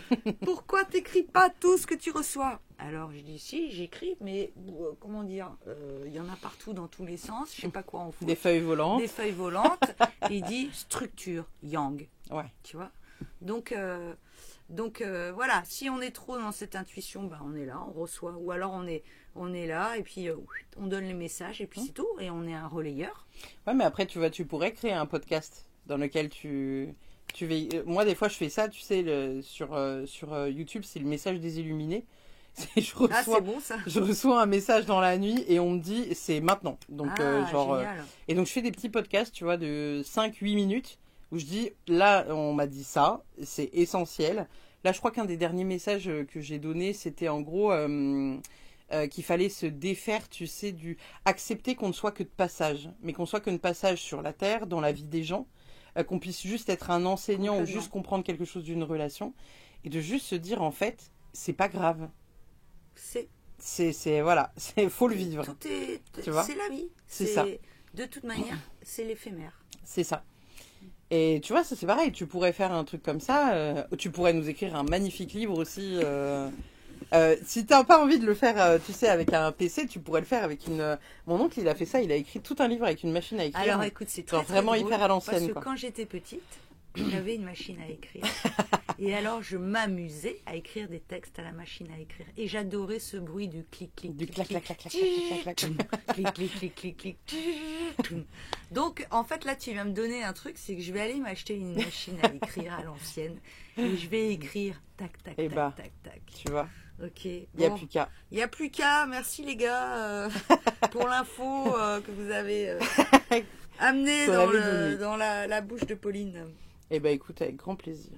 Pourquoi t'écris pas tout ce que tu reçois? Alors, je dis, si, j'écris, mais comment dire, il y en a partout dans tous les sens. Je sais pas quoi en fout.
Des feuilles volantes.
Des feuilles volantes. Et il dit, structure, yang.
Ouais.
Tu vois? Donc, voilà, si on est trop dans cette intuition, bah, on est là, on reçoit. Ou alors on est là et puis on donne les messages et puis c'est tout. Et on est un relayeur.
Ouais, mais après, tu vois, tu pourrais créer un podcast dans lequel moi, des fois, je fais ça, tu sais, sur YouTube, c'est le message des illuminés.
C'est bon ça.
Je reçois un message dans la nuit et on me dit, c'est maintenant. Donc,
génial.
et donc, je fais des petits podcasts, tu vois, de 5-8 minutes où je dis, là, on m'a dit ça, c'est essentiel. Là, je crois qu'un des derniers messages que j'ai donné, c'était en gros qu'il fallait se défaire, tu sais, accepter qu'on ne soit que de passage, mais qu'on soit que de passage sur la Terre, dans la vie des gens, qu'on puisse juste être un enseignant ou juste comprendre quelque chose d'une relation, et de juste se dire, en fait, c'est pas grave. Voilà, faut le vivre.
Tu vois, c'est la vie.
C'est ça.
De toute manière, c'est l'éphémère.
C'est ça. Et tu vois, ça c'est pareil, tu pourrais faire un truc comme ça, tu pourrais nous écrire un magnifique livre aussi. Si t'as pas envie de le faire, tu sais, avec un PC, tu pourrais le faire avec une... Mon oncle, il a fait ça, il a écrit tout un livre avec une machine à écrire.
Alors écoute, c'est très,
vraiment
très
hyper à l'ancienne.
Parce que quand j'étais petite, j'avais une machine à écrire. Et alors, je m'amusais à écrire des textes à la machine à écrire. Et j'adorais ce bruit du clic-clic.
Du clac-clac.
Clic-clic. Donc, en fait, là, tu viens me donner un truc, c'est que je vais aller m'acheter une machine à écrire à l'ancienne. Et je vais écrire tac.
Tu vois.
Ok.
Il n'y a plus qu'à.
Il n'y a plus qu'à. Merci les gars pour l'info que vous avez amenée dans la bouche de Pauline.
Eh ben écoute, avec grand plaisir.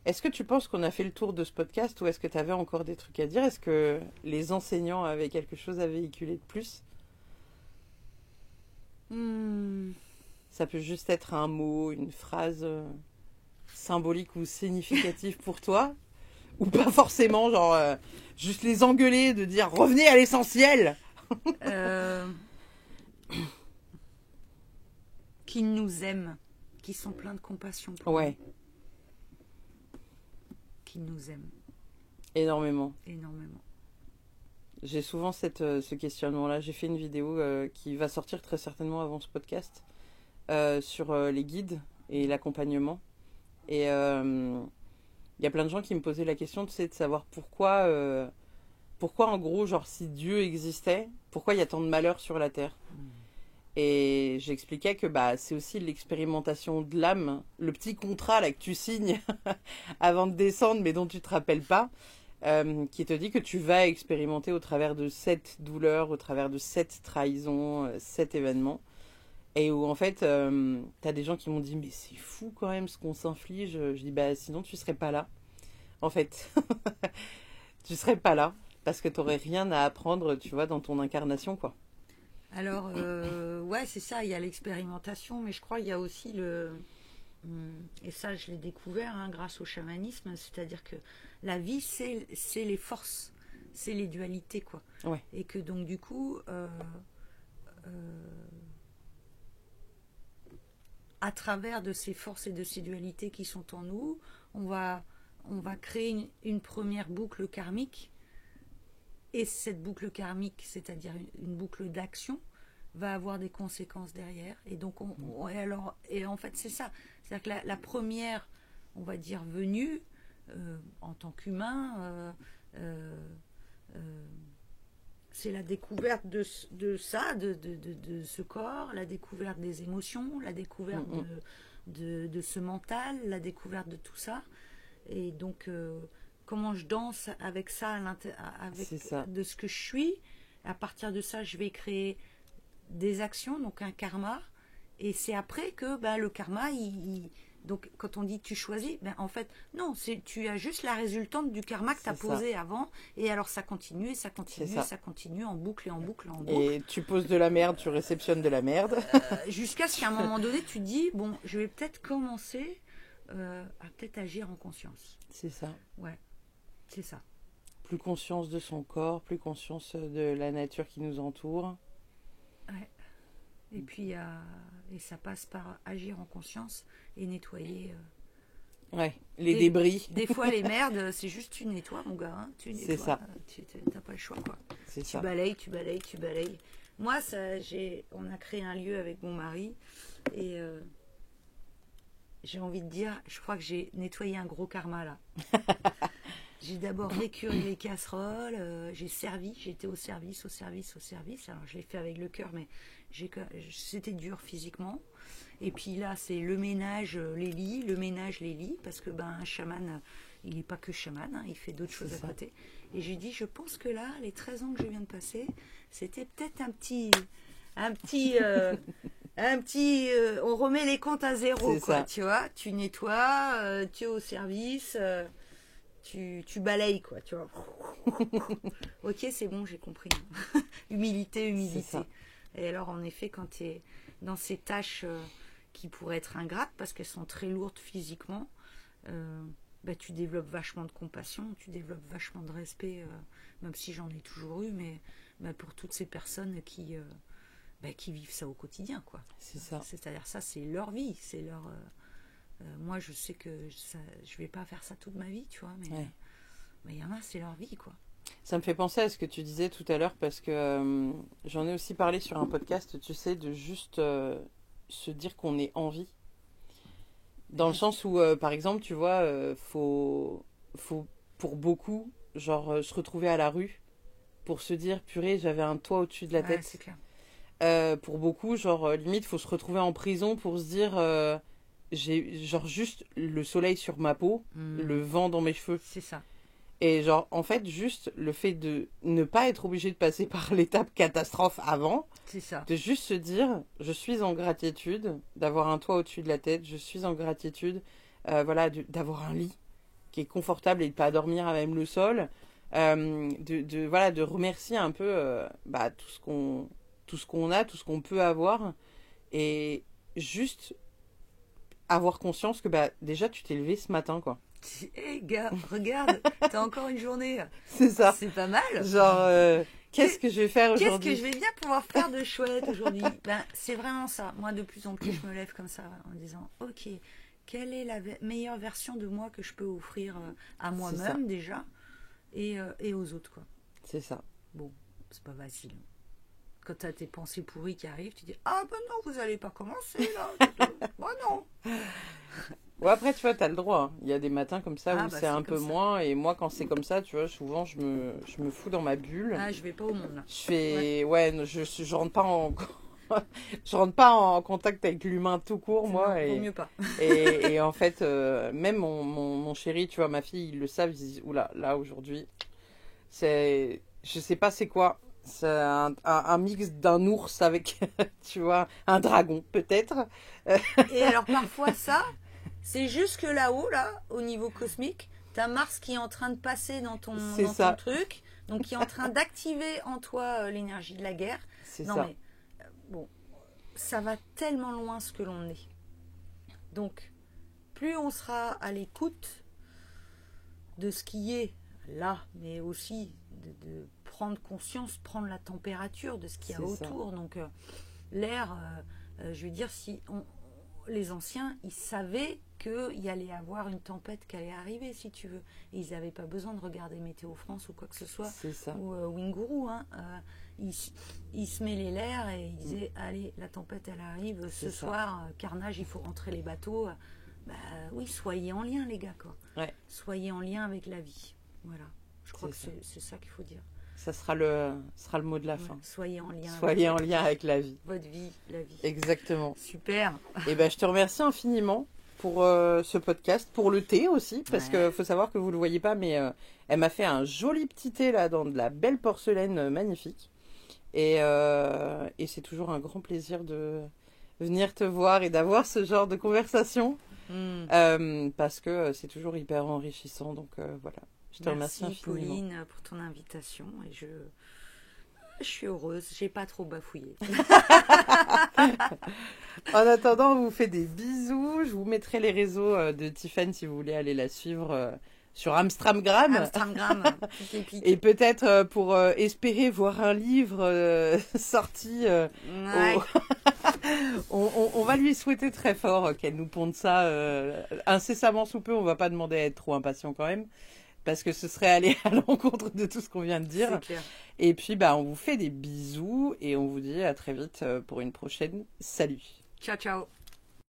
Est-ce que tu penses qu'on a fait le tour de ce podcast ou est-ce que tu avais encore des trucs à dire? Est-ce que les enseignants avaient quelque chose à véhiculer de plus? Ça peut juste être un mot, une phrase symbolique ou significative pour toi? Ou pas forcément, genre juste les engueuler, de dire revenez à l'essentiel.
Qu'ils nous aiment, qui sont pleins de compassion pour
nous.
Qui nous aiment.
Énormément. J'ai souvent ce questionnement-là. J'ai fait une vidéo qui va sortir très certainement avant ce podcast sur les guides et l'accompagnement. Et il y a plein de gens qui me posaient la question, tu sais, de savoir pourquoi en gros, genre si Dieu existait, pourquoi il y a tant de malheur sur la Terre. Et j'expliquais que c'est aussi l'expérimentation de l'âme, le petit contrat là que tu signes avant de descendre, mais dont tu te rappelles pas, qui te dit que tu vas expérimenter au travers de cette douleur, au travers de cette trahison, cet événement. Et où en fait, t'as des gens qui m'ont dit mais c'est fou quand même ce qu'on s'inflige. Je dis sinon tu serais pas là. En fait, tu serais pas là parce que t'aurais rien à apprendre, tu vois, dans ton incarnation quoi.
Alors, ouais, c'est ça, il y a l'expérimentation, mais je crois qu'il y a aussi et ça je l'ai découvert grâce au chamanisme, c'est-à-dire que la vie, c'est les forces, c'est les dualités, quoi.
Ouais.
Et que donc, du coup, à travers de ces forces et de ces dualités qui sont en nous, on va créer une première boucle karmique. Et cette boucle karmique, c'est-à-dire une boucle d'action, va avoir des conséquences derrière. Et donc, et en fait, c'est ça. C'est-à-dire que la première, on va dire, venue, en tant qu'humain, c'est la découverte de ça, de ce corps, la découverte des émotions, la découverte de ce mental, la découverte de tout ça. Et donc, comment je danse avec ça, de ce que je suis. À partir de ça, je vais créer des actions, donc un karma. Et c'est après que le karma, donc quand on dit tu choisis, en fait, non, tu as juste la résultante du karma que tu as posé avant. Et alors ça continue, et ça continue, et ça continue, en boucle et en boucle, en boucle.
Et tu poses de la merde, tu réceptionnes de la merde.
Jusqu'à ce qu'à un moment donné, tu te dis, bon, je vais peut-être commencer à peut-être agir en conscience.
C'est ça.
Ouais, c'est ça.
Plus conscience de son corps, plus conscience de la nature qui nous entoure.
Ouais. Et puis, et ça passe par agir en conscience et nettoyer.
Les débris.
Des fois, les merdes, c'est juste tu nettoies, mon gars. Hein, tu nettoies.
C'est ça.
Tu n'as pas le choix, quoi.
C'est
tu
ça.
balayes, tu balayes, tu balayes. Moi, on a créé un lieu avec mon mari et j'ai envie de dire, je crois que j'ai nettoyé un gros karma là. J'ai d'abord récuré les casseroles, j'ai servi, j'étais au service. Alors je l'ai fait avec le cœur, mais c'était dur physiquement. Et puis là, c'est le ménage, les lits, parce que un chaman, il n'est pas que chaman, hein, il fait d'autres choses à côté. Et j'ai dit, je pense que là, les 13 ans que je viens de passer, c'était peut-être un petit, on remet les comptes à zéro, quoi, tu vois. Tu nettoies, tu es au service. Tu balayes, quoi, tu vois. Ok, c'est bon, j'ai compris. Humilité. Et alors, en effet, quand tu es dans ces tâches qui pourraient être ingrates, parce qu'elles sont très lourdes physiquement, tu développes vachement de compassion, tu développes vachement de respect, même si j'en ai toujours eu, mais pour toutes ces personnes qui vivent ça au quotidien, quoi.
C'est ça.
C'est-à-dire ça, c'est leur vie, c'est leur... moi, je sais que je vais pas faire ça toute ma vie, tu vois, mais il y en a, c'est leur vie, quoi.
Ça me fait penser à ce que tu disais tout à l'heure, parce que j'en ai aussi parlé sur un podcast, tu sais, de juste se dire qu'on est en vie. Dans le sens où, par exemple, tu vois, faut pour beaucoup, genre, se retrouver à la rue pour se dire, purée, j'avais un toit au-dessus de la tête.
C'est clair.
Pour beaucoup, genre, limite, faut se retrouver en prison pour se dire... j'ai genre juste le soleil sur ma peau, le vent dans mes cheveux.
C'est ça.
Et genre, en fait, juste le fait de ne pas être obligé de passer par l'étape catastrophe avant,
c'est ça.
De juste se dire, je suis en gratitude d'avoir un toit au-dessus de la tête, je suis en gratitude d'avoir un lit qui est confortable et de pas dormir à même le sol, de remercier un peu tout ce qu'on a, tout ce qu'on peut avoir, et juste avoir conscience que déjà tu t'es levé ce matin, quoi.
Hé gars, regarde, t'as encore une journée.
C'est ça.
C'est pas mal.
Genre, qu'est-ce que je vais faire aujourd'hui?
Qu'est-ce que je vais bien pouvoir faire de chouette aujourd'hui? C'est vraiment ça. Moi, de plus en plus, je me lève comme ça en disant, ok, quelle est la meilleure version de moi que je peux offrir à moi-même déjà et aux autres, quoi.
C'est ça.
Bon, c'est pas facile. Quand tu as tes pensées pourries qui arrivent, tu dis, ah ben non, vous allez pas commencer là. Moi non.
Ouais, après, tu vois, t'as le droit. Il y a des matins comme ça où c'est un peu moins. Et moi, quand c'est comme ça, tu vois, souvent, je me fous dans ma bulle.
Ah, je vais pas au monde, là.
Je fais... je rentre pas en... je rentre pas en contact avec l'humain tout court, moi.
Vaut mieux pas.
et en fait, même mon chéri, tu vois, ma fille, ils le savent. Ils disent, oula, là, aujourd'hui, c'est... Je sais pas c'est quoi. C'est un mix d'un ours avec, tu vois, un dragon, peut-être.
Et alors, parfois, ça... C'est juste que là-haut, là, au niveau cosmique, t'as Mars qui est en train de passer dans ton truc, donc qui est en train d'activer en toi l'énergie de la guerre.
C'est ça.
Mais bon, ça va tellement loin ce que l'on est. Donc, plus on sera à l'écoute de ce qui est là, mais aussi de prendre conscience, prendre la température de ce qu'il y a autour. Donc, l'air, je veux dire, si les anciens, ils savaient qu'il y allait avoir une tempête qui allait arriver, si tu veux. Et ils n'avaient pas besoin de regarder Météo France ou quoi que ce soit,
C'est ça.
ou Winguru. Hein. Il se mêlait l'air et il disait allez, la tempête elle arrive ce soir, carnage, il faut rentrer les bateaux. Oui, soyez en lien, les gars, quoi.
Ouais.
Soyez en lien avec la vie. Voilà. Je crois que c'est ça qu'il faut dire.
Ça sera le mot de la fin.
Soyez en lien.
Soyez en lien avec la vie.
Votre vie, la vie.
Exactement.
Super.
Et je te remercie infiniment pour ce podcast, pour le thé aussi, parce que faut savoir que vous le voyez pas, mais elle m'a fait un joli petit thé là dans de la belle porcelaine magnifique. Et c'est toujours un grand plaisir de venir te voir et d'avoir ce genre de conversation, parce que c'est toujours hyper enrichissant. Donc voilà. Je te remercie infiniment.
Merci Pauline pour ton invitation et je suis heureuse, j'ai pas trop bafouillé.
En attendant, on vous fait des bisous. Je vous mettrai les réseaux de Tiffen si vous voulez aller la suivre sur Amstramgram.
Amstramgram.
Et peut-être pour espérer voir un livre sorti. On va lui souhaiter très fort qu'elle nous ponde ça incessamment sous peu. On va pas demander à être trop impatient quand même, parce que ce serait aller à l'encontre de tout ce qu'on vient de dire.
C'est clair.
Et puis, on vous fait des bisous et on vous dit à très vite pour une prochaine. Salut.
Ciao, ciao.